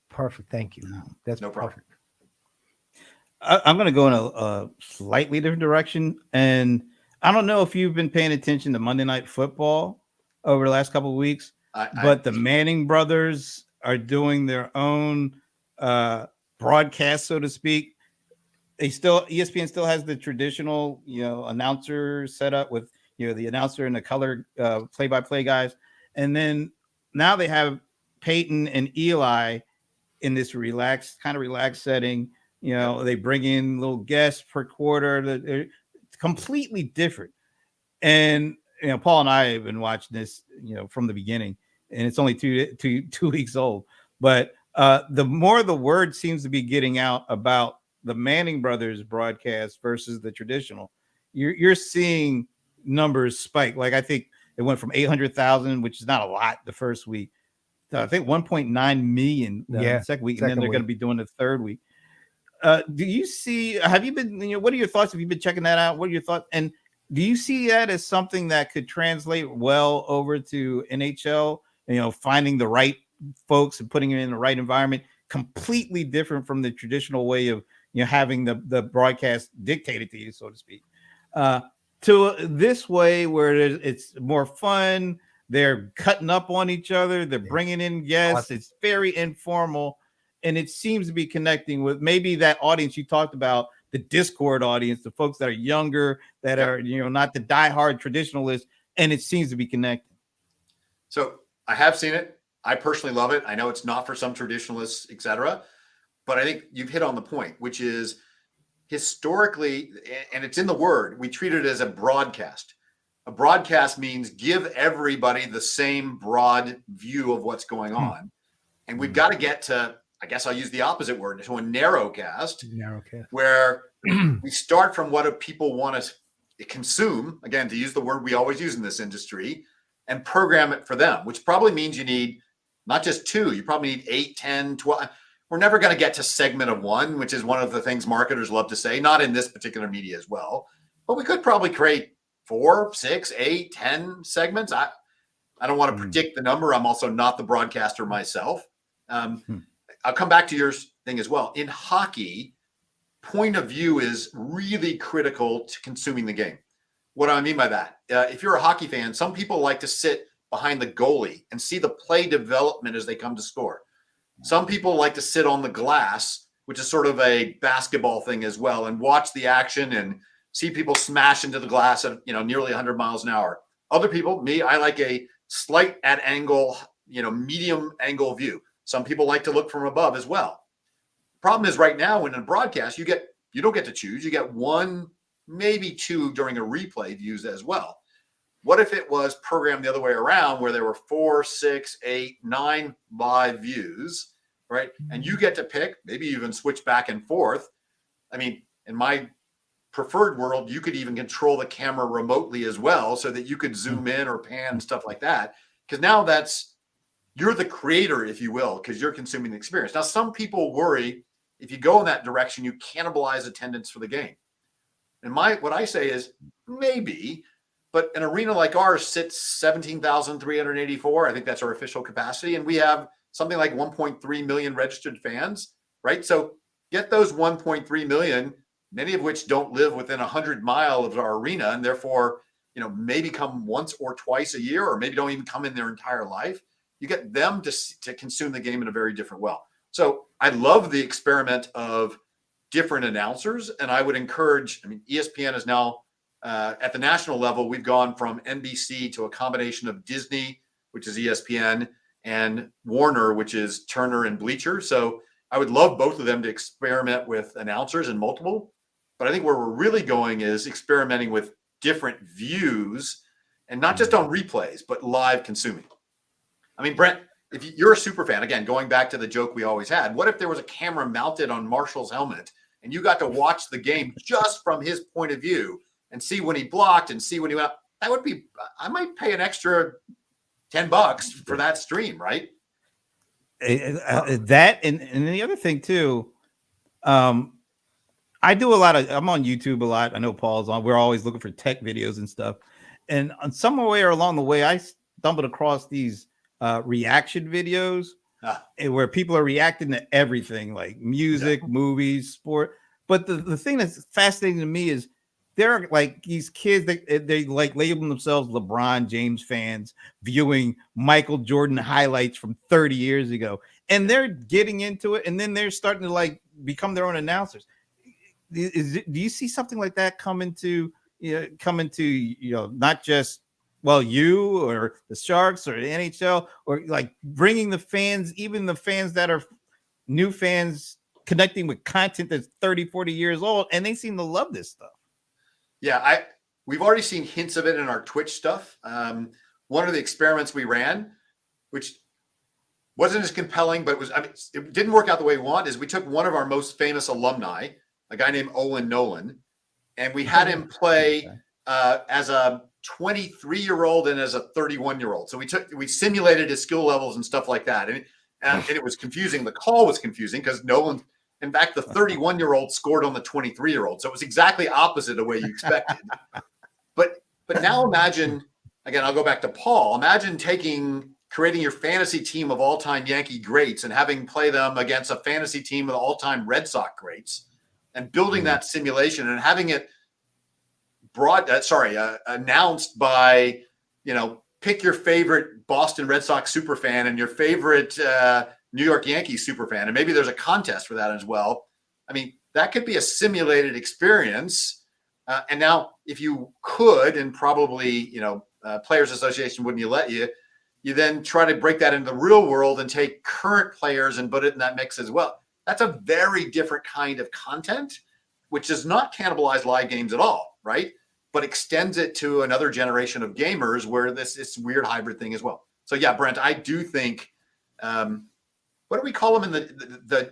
Perfect. Thank you. That's
no problem.
Perfect.
I'm going to go in a slightly different direction. And I don't know if you've been paying attention to Monday Night Football over the last couple of weeks, but the Manning brothers are doing their own broadcast, so to speak. ESPN still has the traditional, announcer setup with, the announcer and the color play-by-play guys. And then now they have Peyton and Eli in this relaxed setting. They bring in little guests per quarter. It's completely different. And Paul and I have been watching this, from the beginning, and it's only two weeks old. But the more the word seems to be getting out about the Manning brothers broadcast versus the traditional, you're seeing numbers spike. Like I think it went from 800,000, which is not a lot the first week, to I think 1.9 million the second week, and then they're going to be doing the third week. Do you see? Have you been? What are your thoughts? Have you been checking that out? What are your thoughts? And do you see that as something that could translate well over to NHL? Finding the right folks and putting them in the right environment, completely different from the traditional way of having the broadcast dictated to you, so to speak, to this way where it's more fun. They're cutting up on each other. They're bringing in guests. Awesome. It's very informal, and it seems to be connecting with maybe that audience you talked about, the Discord audience, the folks that are younger, that are not the diehard traditionalists, and it seems to be connecting.
So I have seen it. I personally love it. I know it's not for some traditionalists, et cetera, but I think you've hit on the point, which is historically, and it's in the word, we treat it as a broadcast. A broadcast means give everybody the same broad view of what's going on. And we've got to get to, I guess I'll use the opposite word, to a narrowcast, where we start from what do people want to consume, again, to use the word we always use in this industry, and program it for them, which probably means you need not just 2, you probably need 8, 10, 12. We're never going to get to segment of 1, which is one of the things marketers love to say, not in this particular media as well, but we could probably create 4, 6, 8, 10 segments. I don't want to predict the number. I'm also not the broadcaster myself. I'll come back to your thing as well. In hockey, point of view is really critical to consuming the game. What do I mean by that? If you're a hockey fan, some people like to sit behind the goalie and see the play development as they come to score. Some people like to sit on the glass, which is sort of a basketball thing as well, and watch the action and see people smash into the glass at nearly 100 miles an hour. Other people, me, I like a slight at angle, medium angle view. Some people like to look from above as well. Problem is right now when in a broadcast, you don't get to choose. You get 1, maybe 2 during a replay views as well. What if it was programmed the other way around, where there were 4, 6, 8, 9 live views, right? And you get to pick, maybe even switch back and forth. I mean, in my preferred world, you could even control the camera remotely as well, so that you could zoom in or pan, stuff like that. Because now you're the creator, if you will, because you're consuming the experience. Now, some people worry if you go in that direction, you cannibalize attendance for the game. And what I say is maybe, but an arena like ours sits 17,384. I think that's our official capacity. And we have something like 1.3 million registered fans, right? So get those 1.3 million, many of which don't live within 100 miles of our arena, and therefore, maybe come once or twice a year, or maybe don't even come in their entire life. You get them to consume the game in a very different way. So I love the experiment of different announcers, and I would encourage, ESPN is now at the national level, we've gone from NBC to a combination of Disney, which is ESPN, and Warner, which is Turner and Bleacher. So I would love both of them to experiment with announcers and multiple, but I think where we're really going is experimenting with different views, and not just on replays, but live consuming. Brent, if you're a super fan, again, going back to the joke we always had, what if there was a camera mounted on Marshall's helmet and you got to watch the game just from his point of view and see when he blocked and see when he went up? That would be, I might pay an extra $10 for that stream, right?
That and the other thing too, I do I'm on YouTube a lot. I know Paul's on. We're always looking for tech videos and stuff. And on some way or along the way, I stumbled across these reaction videos where people are reacting to everything, like music, movies, sport. But the thing that's fascinating to me is they're like these kids, they like label themselves LeBron James fans, viewing Michael Jordan highlights from 30 years ago. And they're getting into it, and then they're starting to like become their own announcers. Do you see something like that come into not just you or the Sharks or the NHL, or like bringing the fans, even the fans that are new fans, connecting with content that's 30, 40 years old, and they seem to love this stuff?
Yeah, we've already seen hints of it in our Twitch stuff. One of the experiments we ran, which wasn't as compelling, but it didn't work out the way we want, is we took one of our most famous alumni, a guy named Owen Nolan, and we had him play as a 23-year-old and as a 31-year-old. So we simulated his skill levels and stuff like that. And it was confusing. The call was confusing because Nolan, in fact, the 31-year-old scored on the 23-year-old. So it was exactly opposite the way you expected. But now imagine, again, I'll go back to Paul. Imagine creating your fantasy team of all-time Yankee greats and having play them against a fantasy team of all-time Red Sox greats and building that simulation and having it announced by, pick your favorite Boston Red Sox super fan and your favorite New York Yankees super fan. And maybe there's a contest for that as well. I mean, that could be a simulated experience. And now if you could, and probably, Players Association wouldn't let you then try to break that into the real world and take current players and put it in that mix as well. That's a very different kind of content, which does not cannibalize live games at all, right? But extends it to another generation of gamers where this weird hybrid thing as well. So yeah, Brent, I do think, what do we call them in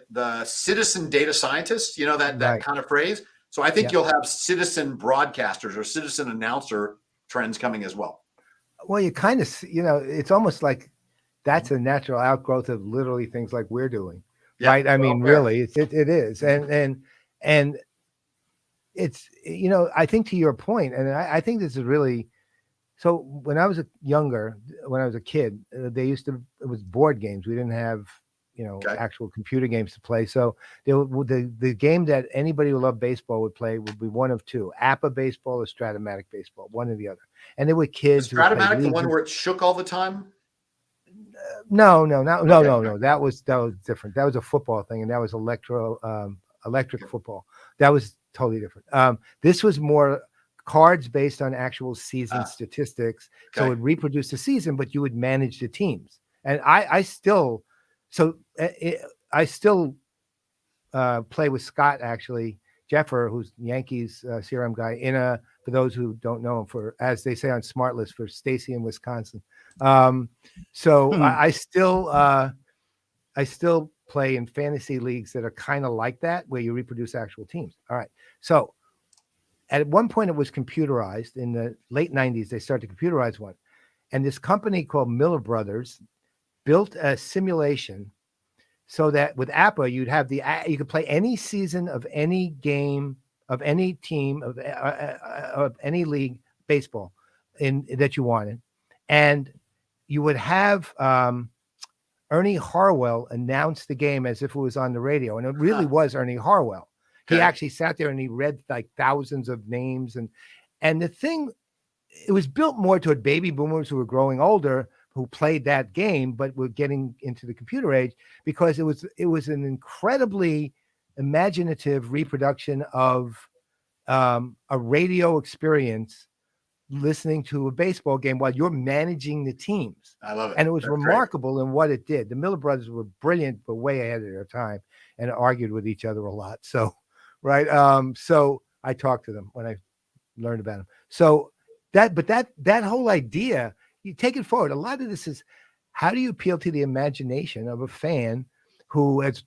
the citizen data scientists? That kind of phrase. So I think you'll have citizen broadcasters or citizen announcer trends coming as well.
Well, you kind of, it's almost like that's a natural outgrowth of literally things like we're doing, right? I mean, really, it is. And it's, I think to your point, and I think this is really, so when I was a kid, it was board games. We didn't have, actual computer games to play. So the game that anybody who loved baseball would play would be one of two: APA baseball or Stratomatic baseball, one or the other. And there were kids.
Is Stratomatic the one where it shook all the time?
No. That was different. That was a football thing, and that was electric football. That was totally different. This was more cards based on actual season statistics. Okay. So it would reproduce the season, but you would manage the teams. And I still play with Scott, actually, Jeffer, who's Yankees CRM guy, for those who don't know him, for, as they say on Smart List, for Stacy in Wisconsin. I still play in fantasy leagues that are kind of like that, where you reproduce actual teams. All right. So at one point it was computerized. In the late 90s, they started to computerize one. And this company called Miller Brothers built a simulation so that with APA, you could play any season of any game, of any team, of any league, baseball, that you wanted. And you would have Ernie Harwell announce the game as if it was on the radio. And it really was Ernie Harwell. Okay. He actually sat there and he read like thousands of names. And the thing, it was built more toward baby boomers who were growing older, who played that game, but were getting into the computer age, because it was an incredibly imaginative reproduction of a radio experience, listening to a baseball game while you're managing the teams.
I love it.
And it was remarkable in what it did. The Miller brothers were brilliant, but way ahead of their time, and argued with each other a lot. So, right. So I talked to them when I learned about them. So that whole idea, you take it forward. A lot of this is, how do you appeal to the imagination of a fan who has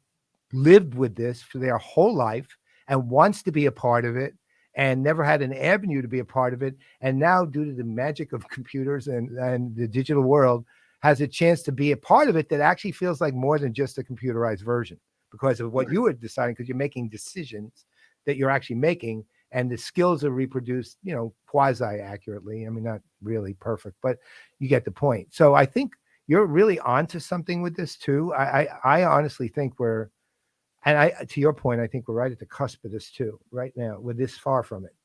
lived with this for their whole life and wants to be a part of it and never had an avenue to be a part of it, and now, due to the magic of computers and the digital world, has a chance to be a part of it that actually feels like more than just a computerized version, because of what you were deciding, because you're making decisions that you're actually making, and the skills are reproduced, quasi accurately. I mean, not really perfect, but you get the point. So I think you're really onto something with this too. I honestly think to your point, I think we're right at the cusp of this too, right now. We're this far from it.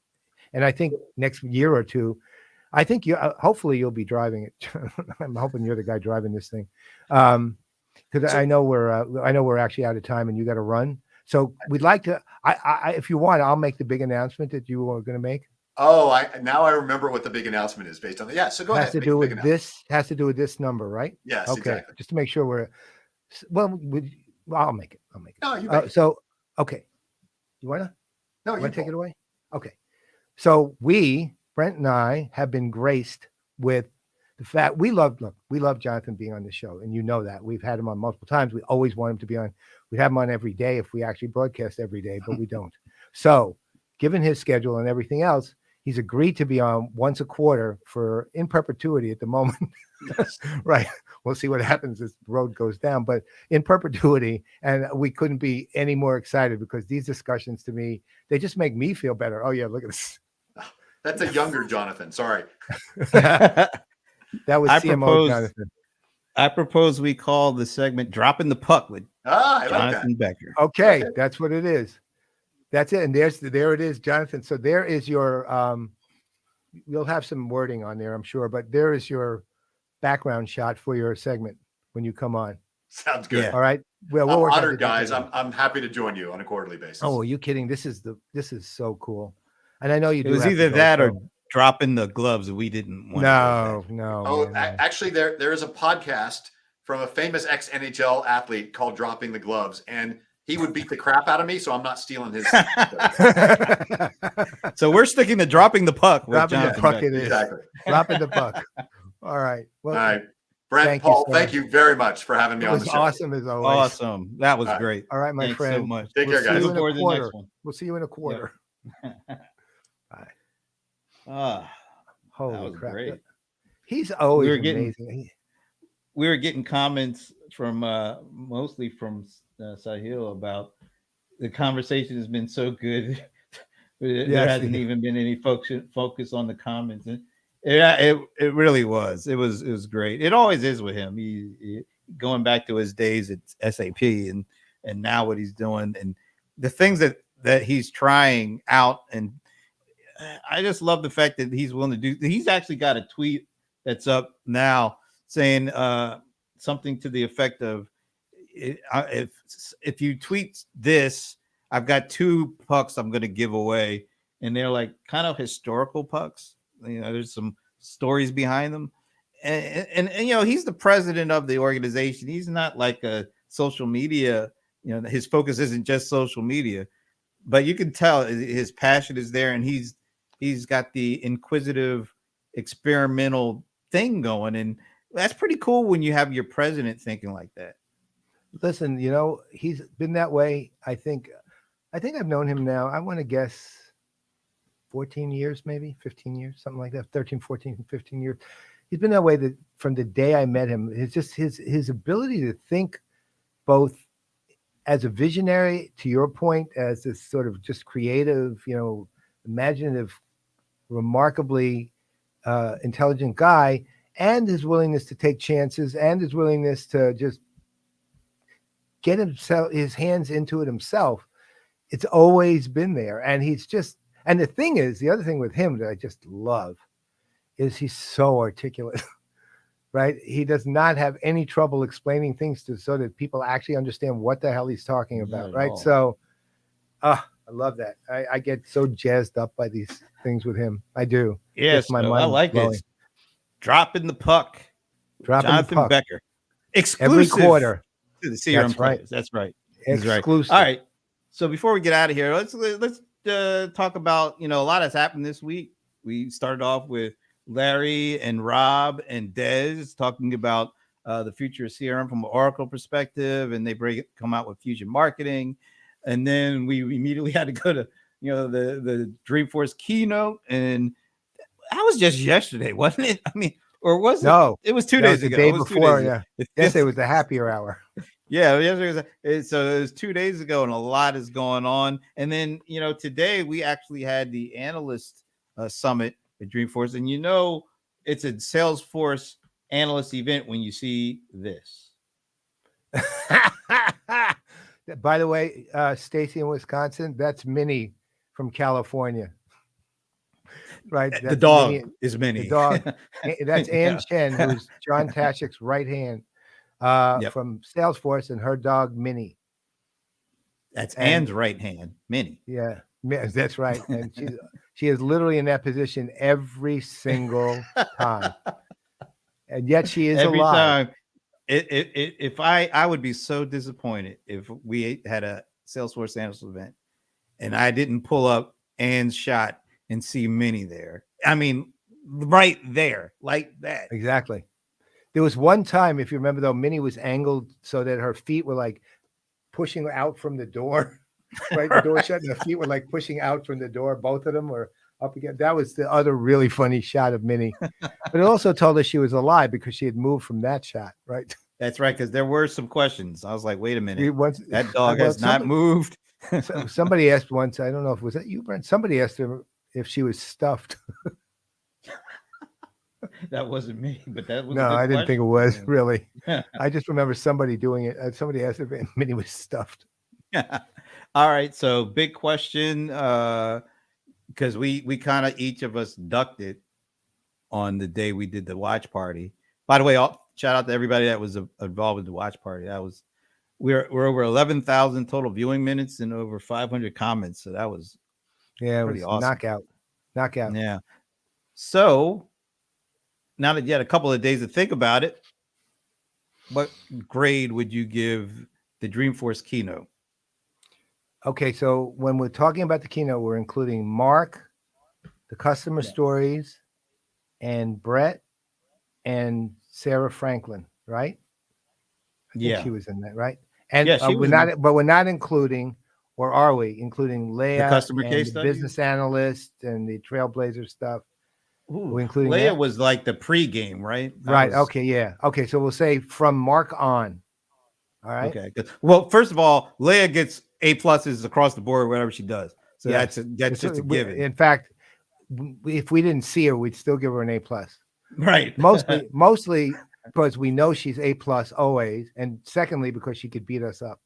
And I think next year or two, I think hopefully you'll be driving it. I'm hoping you're the guy driving this thing. Because I know we're actually out of time and you got to run. So we'd like to, if you want, I'll make the big announcement that you were going to make.
Oh, now I remember what the big announcement is based on that. Yeah. So go ahead.
Has to do with this number, right?
Yes.
Okay.
Exactly.
Just to make sure I'll make it.
No, you make it.
So, okay. You want to?
No,
you want to take it away? Okay. So we, Brent and I have been graced with the fact we love Jonathan being on the show, and you know that we've had him on multiple times. We always want him to be on. We'd have him on every day if we actually broadcast every day, but we don't. So, given his schedule and everything else, he's agreed to be on once a quarter for in perpetuity at the moment.
Yes.
Right. We'll see what happens as the road goes down, but in perpetuity. And we couldn't be any more excited because these discussions to me, they just make me feel better. Oh yeah, look at this.
That's a younger Jonathan. Sorry.
That was CMO Jonathan.
I propose we call the segment "Dropping the Puck" with
I like
Jonathan
that.
Becker.
Okay, that's what it is. That's it. And there it is, Jonathan. So there is your you'll have some wording on there, I'm sure, but there is your background shot for your segment when you come on.
Sounds good.
Yeah.
All right. Well,
I'm
we'll
honored, guys. I'm happy to join you on a quarterly basis.
Oh, are you kidding? This is so cool. And I know you
It
do.
was
have to
either
go,
that
so-
or dropping the gloves. We didn't want
No.
Oh,
man, no.
actually, there is a podcast from a famous ex-NHL athlete called Dropping the Gloves, and he would beat the crap out of me, so I'm not stealing his.
So we're sticking to dropping the puck. With
Dropping the
Jonathan
puck
Becker.
it is.
Exactly.
Dropping the puck. All right. Well,
All right. Brent,
Thank you,
Paul,
sir.
thank you very much for having me
it
on
was
the show.
awesome as always.
Awesome. That was
All right.
great.
All right, my
Thanks
friend.
so much.
Take care,
see
guys.
you
Look
in a
forward to the
quarter.
next one.
We'll see you in a quarter.
Ah,
Holy
that was
crap.
great.
He's always
We were getting-
amazing.
We were getting comments from mostly from Cahill about the conversation has been so good. There
Yes,
hasn't
he-
even been any focus on the comments. And it really was. It was great. It always is with him. He going back to his days at SAP and now what he's doing and the things that he's trying out. And I just love the fact that he's willing to do. He's actually got a tweet that's up now saying something to the effect of, if you tweet this, I've got 2 pucks I'm going to give away, and they're like kind of historical pucks. You know, there's some stories behind them, and you know, he's the president of the organization. He's not like a social media. You know, his focus isn't just social media, but you can tell his passion is there, and he's got the inquisitive, experimental thing going, and that's pretty cool when you have your president thinking like that.
Listen, you know, he's been that way. I think I've known him now. I want to guess 14 years, maybe 15 years, something like that. 13, 14, 15 years. He's been that way from the day I met him. It's just his ability to think both as a visionary, to your point, as this sort of just creative, you know, imaginative, remarkably intelligent guy, and his willingness to take chances and his willingness to just get his hands into it himself. It's always been there. And he's just, and the thing is, the other thing with him that I just love is he's so articulate, right? He does not have any trouble explaining things so that people actually understand what the hell he's talking about, right?
All.
So, I love that. I get so jazzed up by these things with him. I do.
Yes,
Gets my
I
mind
like
blowing.
it. Dropping the puck.
Dropping
Jonathan
the puck.
Becker.
Every
Exclusive
quarter.
to the CRM
That's right.
Playaz. That's right. He's right.
Exclusive.
All right. So before we get out of here, let's talk about, you know, a lot has happened this week. We started off with Larry and Rob and Dez talking about the future of CRM from an Oracle perspective, and they come out with Fusion Marketing. And then we immediately had to go to, you know, the Dreamforce keynote, and that was just yesterday, wasn't it? I mean, or was it?
No,
It was 2
that
days
was the
ago.
day
It was 2
before.
days
Yeah.
ago.
Yesterday was the happier hour.
Yeah, yesterday was so it was 2 days ago, and a lot is going on. And then, you know, today we actually had the analyst summit at Dreamforce, and you know, it's a Salesforce analyst event when you see this.
By the way, Stacy in Wisconsin, that's Minnie from California. Right.
The
That's
dog
Minnie,
is Minnie.
the dog. That's Ann
Yeah.
Chen, who's John Taschek's right hand
Yep.
from Salesforce, and her dog Minnie.
That's
And-
Ann's right hand, Minnie.
Yeah, that's right. And she is literally in that position every single time. And yet she is
Every
alive.
time. If I would be so disappointed if we had a Salesforce analyst event and I didn't pull up Ann's shot and see Minnie there. I mean, right there, like that.
Exactly. There was one time, if you remember, though, Minnie was angled so that her feet were like pushing out from the door. Right, the door shut, and her feet were like pushing out from the door. Both of them were up again. That was the other really funny shot of Minnie. But it also told us she was alive because she had moved from that shot. Right.
That's right, because there were some questions. I was like, wait a minute,
Once
that dog has not moved.
Somebody asked once, I don't know if it was that you, Brent. Somebody asked her if she was stuffed.
That wasn't me, but that was
No,
a good
I didn't think it
question.
was really. I just remember somebody doing it. Somebody asked if Minnie was stuffed.
All right, so big question, because we kind of each of us ducked it on the day we did the watch party. By the way, shout out to everybody that was involved with the watch party. That was we're over 11,000 total viewing minutes and over 500 comments. So that was
Yeah, it
pretty
was
awesome.
knockout.
Yeah. So now that you had a couple of days to think about it, what grade would you give the Dreamforce keynote?
Okay, so when we're talking about the keynote, we're including Marc, the customer stories, and Brett and Sarah Franklin, right? I think she was in that, right? And
Yeah, she was
we're not including, or are we including
the
Leah
customer
and
case
the
study.
business analyst and the Trailblazer stuff?
Ooh,
We're including
Leia
that?
was like the pregame, right? That
Right.
was-
Okay. Yeah. Okay. So we'll say from Marc on. All right.
Okay. Good. Well, first of all, Leia gets A+ across the board wherever she does. So
Yes.
that's just a given.
In fact, if we didn't see her, we'd still give her an A+.
Right.
Mostly because we know she's A+ always, and secondly because she could beat us up.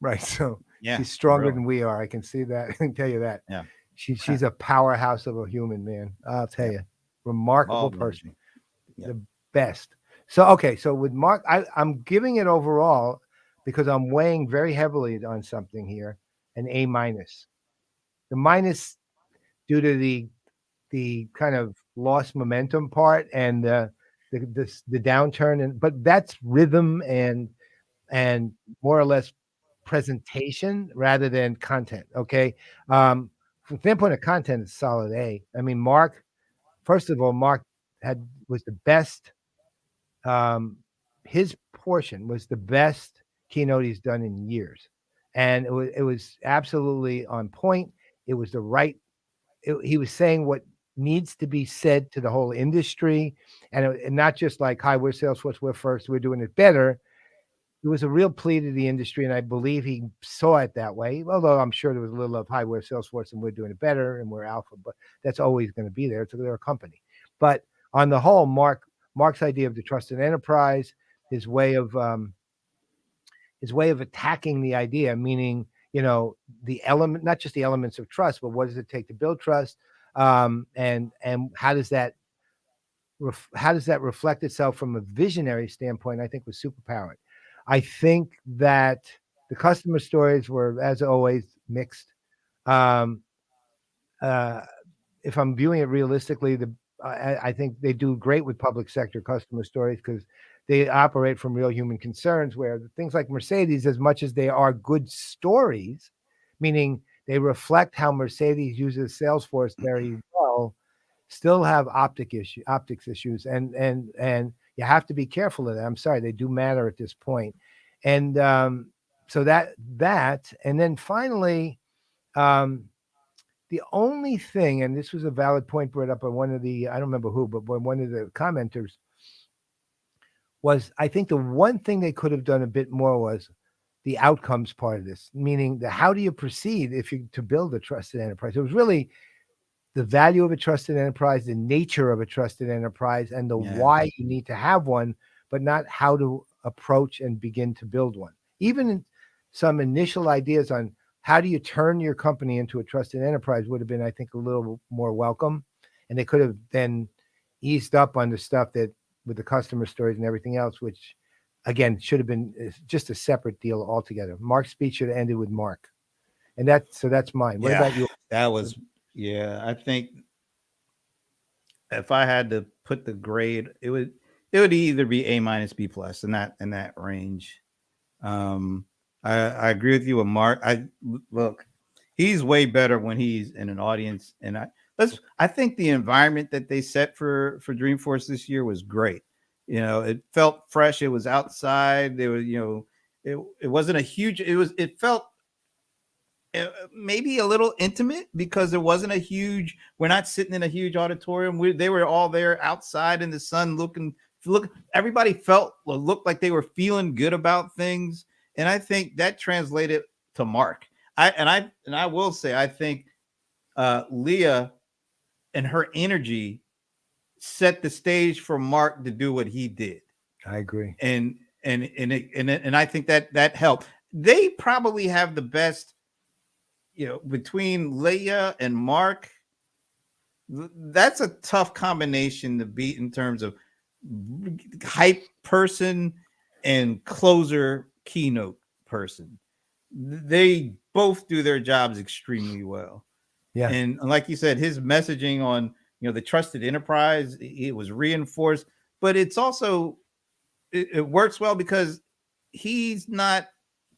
Right. So
Yeah,
she's stronger
really.
than we are. I can see that. I can tell you that.
Yeah.
She's a powerhouse of a human, man. I'll tell you. Remarkable person.
Yeah.
The best. So okay, so with Marc, I'm giving it overall because I'm weighing very heavily on something here, an A-. The minus due to the kind of lost momentum part and the downturn, but that's rhythm and more or less presentation rather than content. Okay. From the standpoint of content, it's solid A. I mean, Marc, first of all, Marc was the best. His portion was the best keynote he's done in years, and it was absolutely on point. It was the right. He was saying what needs to be said to the whole industry, and not just like, "Hi, we're Salesforce, we're first, we're doing it better." It was a real plea to the industry, and I believe he saw it that way. Although I'm sure there was a little of, "Hi, we're Salesforce, and we're doing it better, and we're alpha," but that's always going to be there. They're a company. But on the whole, Marc's idea of the trusted enterprise, his way of attacking the idea, meaning, the element, not just the elements of trust, but what does it take to build trust, and how does that reflect itself from a visionary standpoint, I think was superpowered. I think that the customer stories were, as always, mixed. Um, if I'm viewing it realistically, I think they do great with public sector customer stories because they operate from real human concerns, where things like Mercedes, as much as they are good stories, meaning they reflect how Mercedes uses Salesforce very well, still have optics issues, and you have to be careful of that. I'm sorry, they do matter at this point. And so that and then finally, the only thing, and this was a valid point brought up by one of the, I don't remember who, but by one of the commenters, was I think the one thing they could have done a bit more was the outcomes part of this, meaning how do you proceed to build a trusted enterprise? It was really the value of a trusted enterprise, the nature of a trusted enterprise, and the why you need to have one, but not how to approach and begin to build one. Even some initial ideas on how do you turn your company into a trusted enterprise would have been, I think, a little more welcome. And they could have then eased up on the stuff that with the customer stories and everything else, which again should have been just a separate deal altogether. Marc's speech should have ended with Marc. And that's mine. What about you?
That was, I think if I had to put the grade, it would either be A-, B+ in that range. I agree with you with Marc. Look, he's way better when he's in an audience, and I think the environment that they set for Dreamforce this year was great. It felt fresh. It was outside. There was, it wasn't a huge. It felt maybe a little intimate because there wasn't a huge. We're not sitting in a huge auditorium. They were all there outside in the sun, look. Everybody looked like they were feeling good about things, and I think that translated to Marc. I will say I think Leah and her energy set the stage for Marc to do what he did.
I agree.
And I think that helped. They probably have the best, between Leah and Marc. That's a tough combination to beat in terms of hype person and closer keynote person. They both do their jobs extremely well.
Yeah.
And like you said, his messaging on, the trusted enterprise, it was reinforced, but it's also, it works well because he's not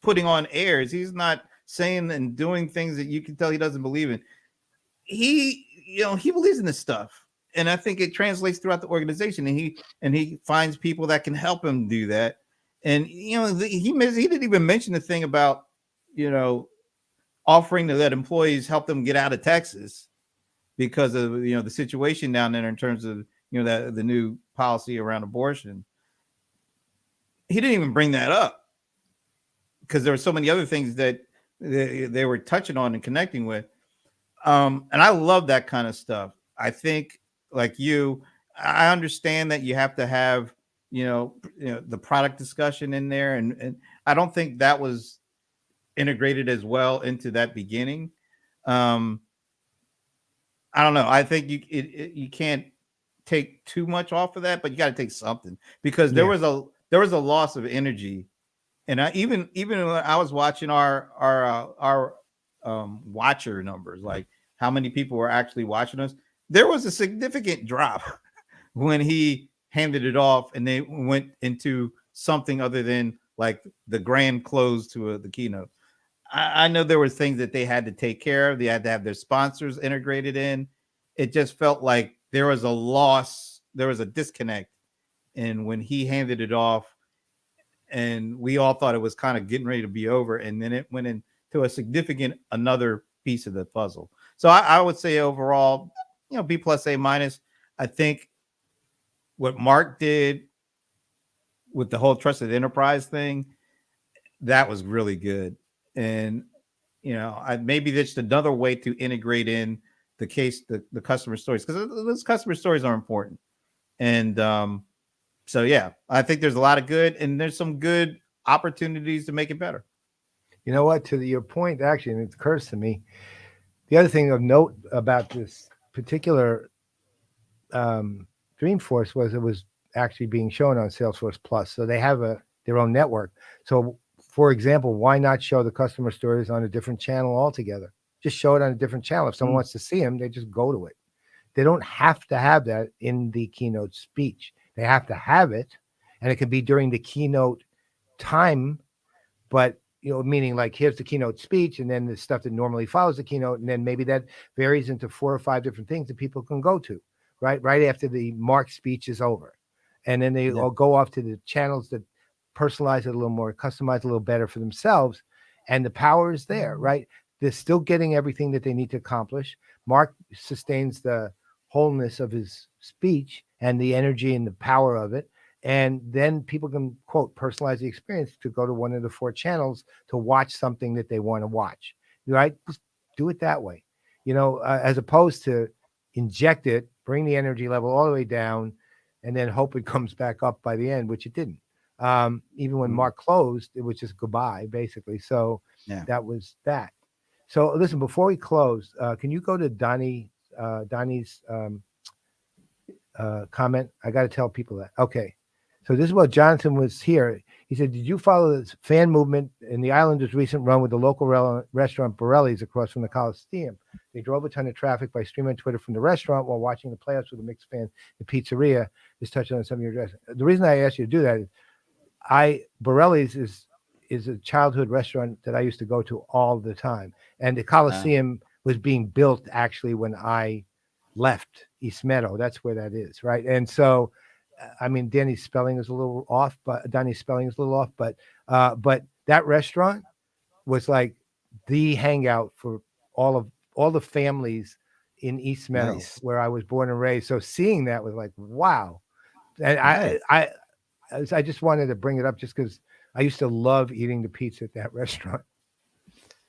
putting on airs. He's not saying and doing things that you can tell he doesn't believe in. He believes in this stuff. And I think it translates throughout the organization, and he finds people that can help him do that. And, he didn't even mention the thing about, offering to let employees help them get out of Texas because of, the situation down there in terms of, the new policy around abortion. He didn't even bring that up because there were so many other things that they were touching on and connecting with. And I love that kind of stuff. I think, like you, I understand that you have to have, the product discussion in there. And I don't think that was integrated as well into that beginning. I don't know. I think you can't take too much off of that, but you got to take something because there was a loss of energy. And even when I was watching our watcher numbers, like how many people were actually watching us, there was a significant drop when he handed it off and they went into something other than like the grand close to the keynote. I know there were things that they had to take care of. They had to have their sponsors integrated in. It just felt like there was a loss. There was a disconnect. And when he handed it off, and we all thought it was kind of getting ready to be over, and then it went into a significant another piece of the puzzle. So I would say overall, B plus A minus. I think what Marc did with the whole trusted enterprise thing, that was really good. And maybe that's another way to integrate in the customer stories, because those customer stories are important. And so yeah, I think there's a lot of good, and there's some good opportunities to make it better.
You know what? To your point, actually, and it occurs to me, the other thing of note about this particular Dreamforce was it was actually being shown on Salesforce Plus, so they have their own network. So, for example, why not show the customer stories on a different channel altogether? Just show it on a different channel. If someone wants to see them, they just go to it. They don't have to have that in the keynote speech. They have to have it, and it can be during the keynote time, but meaning like here's the keynote speech, and then the stuff that normally follows the keynote, and then maybe that varies into 4 or 5 different things that people can go to, right after the Marc speech is over, and then they all go off to the channels that personalize it a little more, customize a little better for themselves, and the power is there, right? They're still getting everything that they need to accomplish. Marc sustains the wholeness of his speech and the energy and the power of it. And then people can, quote, personalize the experience to go to one of the 4 channels to watch something that they want to watch, right? Just do it that way, as opposed to inject it, bring the energy level all the way down, and then hope it comes back up by the end, which it didn't. Even when Marc closed, it was just goodbye, basically. So that was that. So listen, before we close, can you go to Donnie's comment? I got to tell people that. Okay. So this is what Jonathan was here. He said, did you follow this fan movement in the Islanders' recent run with the local restaurant Borelli's across from the Coliseum? They drove a ton of traffic by streaming on Twitter from the restaurant while watching the playoffs with a mixed fan. The pizzeria is touching on some of your address. The reason I asked you to do that is Borelli's is a childhood restaurant that I used to go to all the time. And the Coliseum was being built actually when I left East Meadow. That's where that is, right? And so, I mean, Danny's spelling is a little off, but that restaurant was like the hangout for all the families in East Meadow,
Nice.
where I was born and raised. So seeing that was like, wow. And
Nice.
I just wanted to bring it up just because I used to love eating the pizza at that restaurant.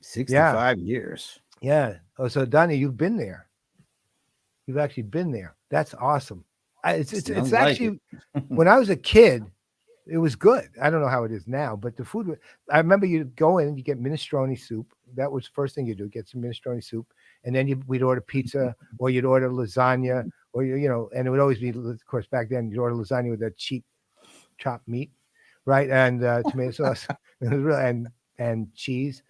65 years.
Yeah. Oh, so Donnie, you've been there. You've actually been there. That's awesome. It's
Sounds like
actually when I was a kid, it was good. I don't know how it is now, but the food. I remember you'd go in, you get minestrone soup. That was the first thing you do. Get some minestrone soup, and then we'd order pizza, or you'd order lasagna, or and it would always be, of course, back then you'd order lasagna with that cheap chopped meat, right, and tomato sauce, and cheese,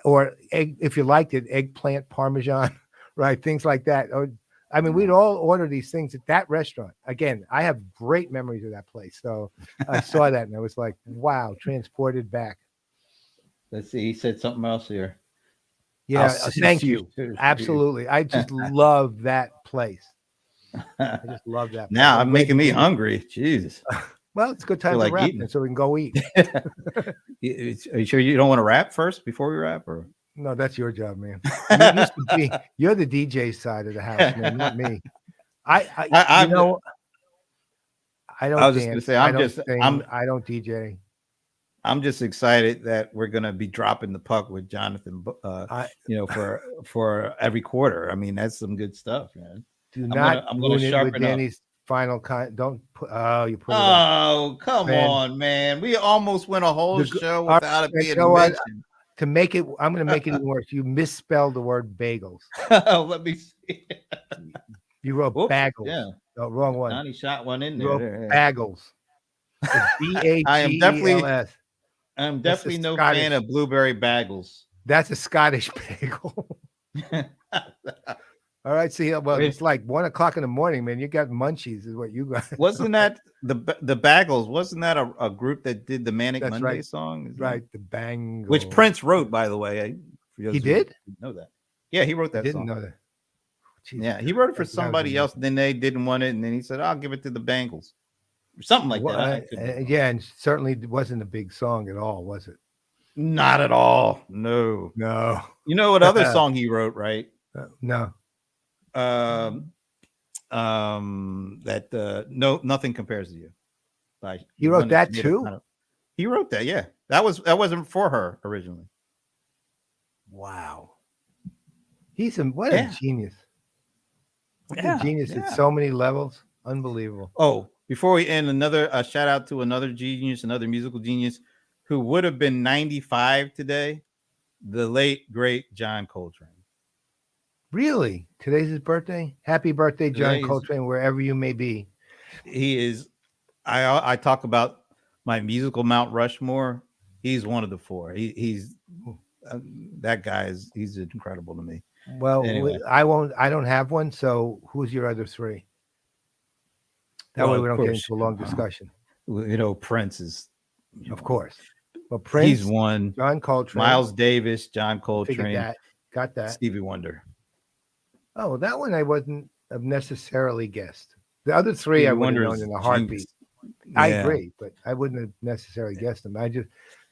or egg if you liked it, eggplant parmesan, right, things like that. Or I mean, we'd all order these things at that restaurant. Again, I have great memories of that place. So I saw that and I was like, wow, transported back.
Let's see. He said something else here.
Yeah, thank you. Absolutely. I just love that place. I just love that place.
Now I'm making me hungry. Jesus.
Well, it's a good time to wrap, so we can go eat.
Are you sure you don't want to wrap first before we wrap? Or
no, that's your job, man. You're the DJ side of the house, man, not me. I don't.
I was just gonna say, I
don't DJ.
I'm just excited that we're gonna be dropping the puck with Jonathan. For every quarter. I mean, that's some good stuff, man.
I'm gonna sharpen with Danny's final don't put. Oh, you put.
Oh, come on, man. We almost went a whole show without it being mentioned.
To make it, I'm going to make it even worse. You misspelled the word bagels.
Let me see.
You wrote bagels.
Yeah.
No, wrong one.
Johnny shot one in there.
You wrote bagels. BAGELS.
I'm definitely no fan of blueberry bagels.
That's a Scottish bagel. All right. See, well, it's like 1 o'clock in the morning, man. You got munchies, is what you got.
Wasn't that the Bagels? Wasn't that a group that did the Manic Monday song?
Right, the Bangles,
which Prince wrote, by the way.
He did
know that. Yeah, he wrote that.
Didn't
song.
know that.
Jeez, yeah, he wrote it for somebody else. Then they didn't want it, and then he said, "I'll give it to the Bangles," or something like that.
Yeah, and certainly wasn't a big song at all, was it?
Not at all. No. You know what other song he wrote, right?
No.
Nothing compares to you. Like
he wrote that too.
He wrote that, yeah. That wasn't for her originally.
Wow. He's a genius. A genius at so many levels. Unbelievable.
Oh, before we end, another shout out to another genius, another musical genius who would have been 95 today, the late great John Coltrane.
Really? Today's his birthday? Happy birthday, John Coltrane, wherever you may be.
He is. I talk about my musical Mount Rushmore. He's one of the four. He's that guy he's incredible to me.
Well, anyway. I don't have one. So who's your other three? That way we don't get into a long discussion.
Prince is,
of course. Well, Prince.
He's one.
John Coltrane.
Miles Davis. John Coltrane.
Got that.
Stevie Wonder.
Oh, that one I wouldn't have necessarily guessed. The other three I would have known in a heartbeat. Yeah. I agree, but I wouldn't have necessarily guessed them.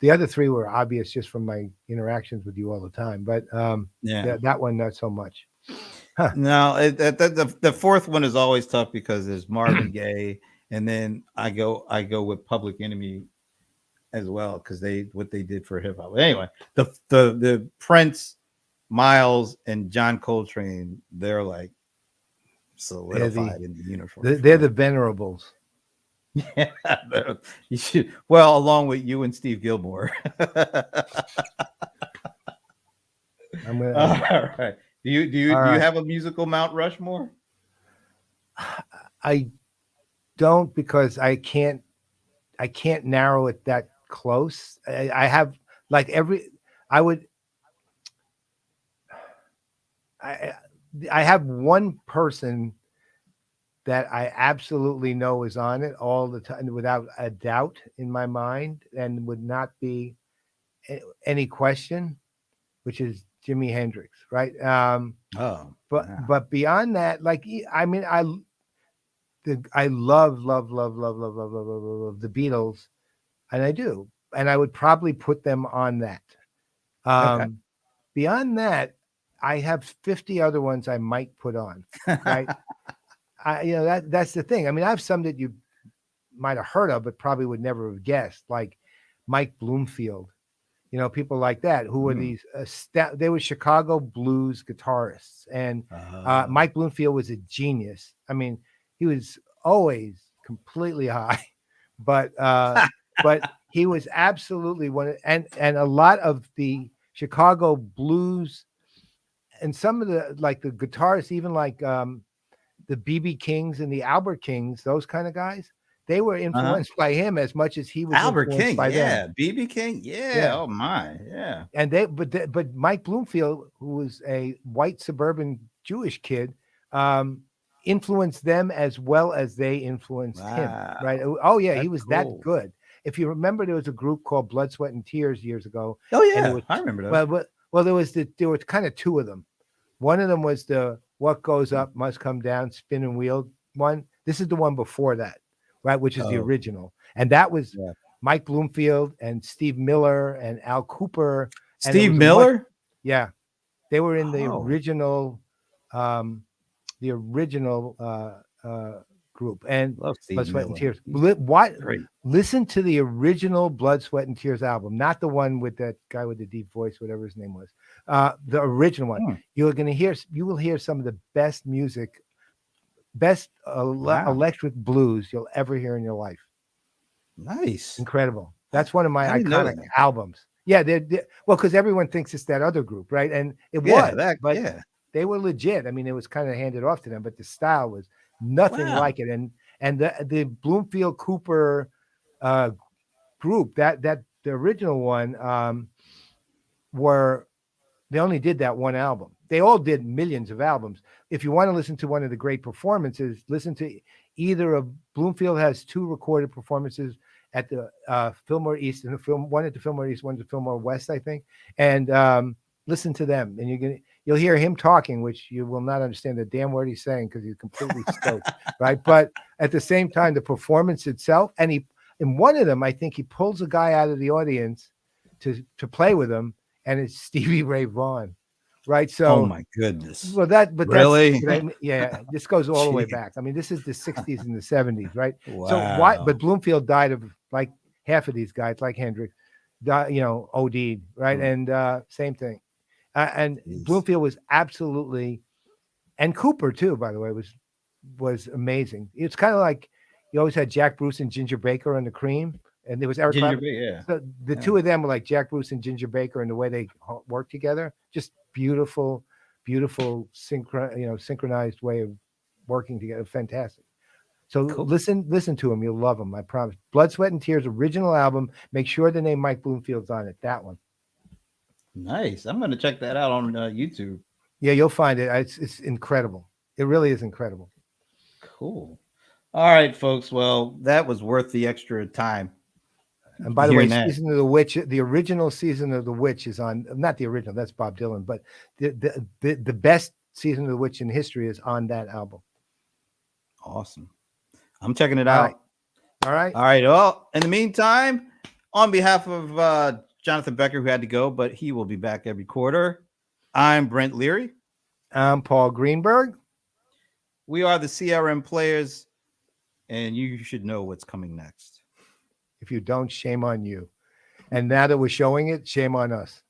The other three were obvious just from my interactions with you all the time. But that one not so much. Huh.
No, the fourth one is always tough because there's Marvin Gaye, and then I go with Public Enemy as well because what they did for hip hop. Anyway, the Prince, Miles, and John Coltrane, they're like solidified in the uniform.
They're the venerables.
Yeah, you should. Well, along with you and Steve Gilmore.
I'm gonna.
All right. Do you have a musical Mount Rushmore?
I don't because I can't narrow it that close. I have like I have one person that I absolutely know is on it all the time without a doubt in my mind and would not be any question, which is Jimi Hendrix, right?
Oh,
But
wow.
but beyond that, like I mean, I love the Beatles, and I do, and I would probably put them on that.
Okay.
Beyond that, I have 50 other ones I might put on, right? That's the thing. I mean, I have some that you might have heard of, but probably would never have guessed, like Mike Bloomfield. People like that who were these. They were Chicago blues guitarists, and Mike Bloomfield was a genius. I mean, he was always completely high, but he was absolutely one. And a lot of the Chicago blues, and some of the guitarists, even like the BB Kings and the Albert Kings, those kind of guys, they were influenced by him as much as he was
Albert
influenced
King,
by
yeah.
them.
BB King, yeah. Oh my, yeah.
And but Mike Bloomfield, who was a white suburban Jewish kid, influenced them as well as they influenced him. Right? Oh yeah, he was that good. If you remember, there was a group called Blood, Sweat, and Tears years ago.
Oh yeah, I remember those.
Well, there were kind of two of them. One of them was the "What Goes Up Must Come Down" spin and wheel one. This is the one before that, right? Which is the original, and that was Mike Bloomfield and Steve Miller and Al Cooper.
Steve Miller?
Yeah, they were in the original, group. And
Love Steve
Blood, Sweat, and
Miller.
Tears. Listen to the original Blood, Sweat, and Tears album, not the one with that guy with the deep voice, whatever his name was. The original one. You will hear some of the best music, electric blues you'll ever hear in your life.
Nice.
Incredible. That's one of my iconic albums. Yeah, well, because everyone thinks it's that other group, right? And it was, but they were legit. I mean, it was kind of handed off to them, but the style was nothing like it. And the Bloomfield Cooper group, that the original one, they only did that one album. They all did millions of albums. If you want to listen to one of the great performances, listen to either of Bloomfield has two recorded performances at the Fillmore East, and one at the Fillmore East, one at the Fillmore West, I think. And listen to them, and you'll hear him talking, which you will not understand the damn word he's saying because he's completely stoked, right? But at the same time, the performance itself, and in one of them, I think he pulls a guy out of the audience to play with him, and it's Stevie Ray Vaughan, right? So,
oh my goodness.
Well,
really,
this goes all the way back. I mean, this is the 60s and the 70s, right?
Wow.
So but Bloomfield died of like half of these guys, like Hendrix, OD'd, right? And same thing. And Bloomfield was absolutely, and Cooper too, by the way, was amazing. It's kind of like you always had Jack Bruce and Ginger Baker on the Cream, and there was Eric Clapton. So the two of them were like Jack Bruce and Ginger Baker, and the way they worked together, just beautiful synchronized way of working together. Fantastic. So listen to him. You'll love him. I promise. Blood, Sweat, and Tears original album. Make sure the name Mike Bloomfield's on it. That one.
Nice. I'm going to check that out on YouTube.
Yeah, you'll find it. It's incredible. It really is incredible.
Cool. All right, folks. Well, that was worth the extra time.
And by the way, Season of the Witch, the original Season of the Witch is on, not the original, that's Bob Dylan, but the best Season of the Witch in history is on that album.
Awesome. I'm checking it out.
All right.
Well, in the meantime, on behalf of Jonathan Becker, who had to go, but he will be back every quarter, I'm Brent Leary.
I'm Paul Greenberg.
We are the CRM Playaz, and you should know what's coming next.
If you don't, shame on you. And now that we're showing it, shame on us.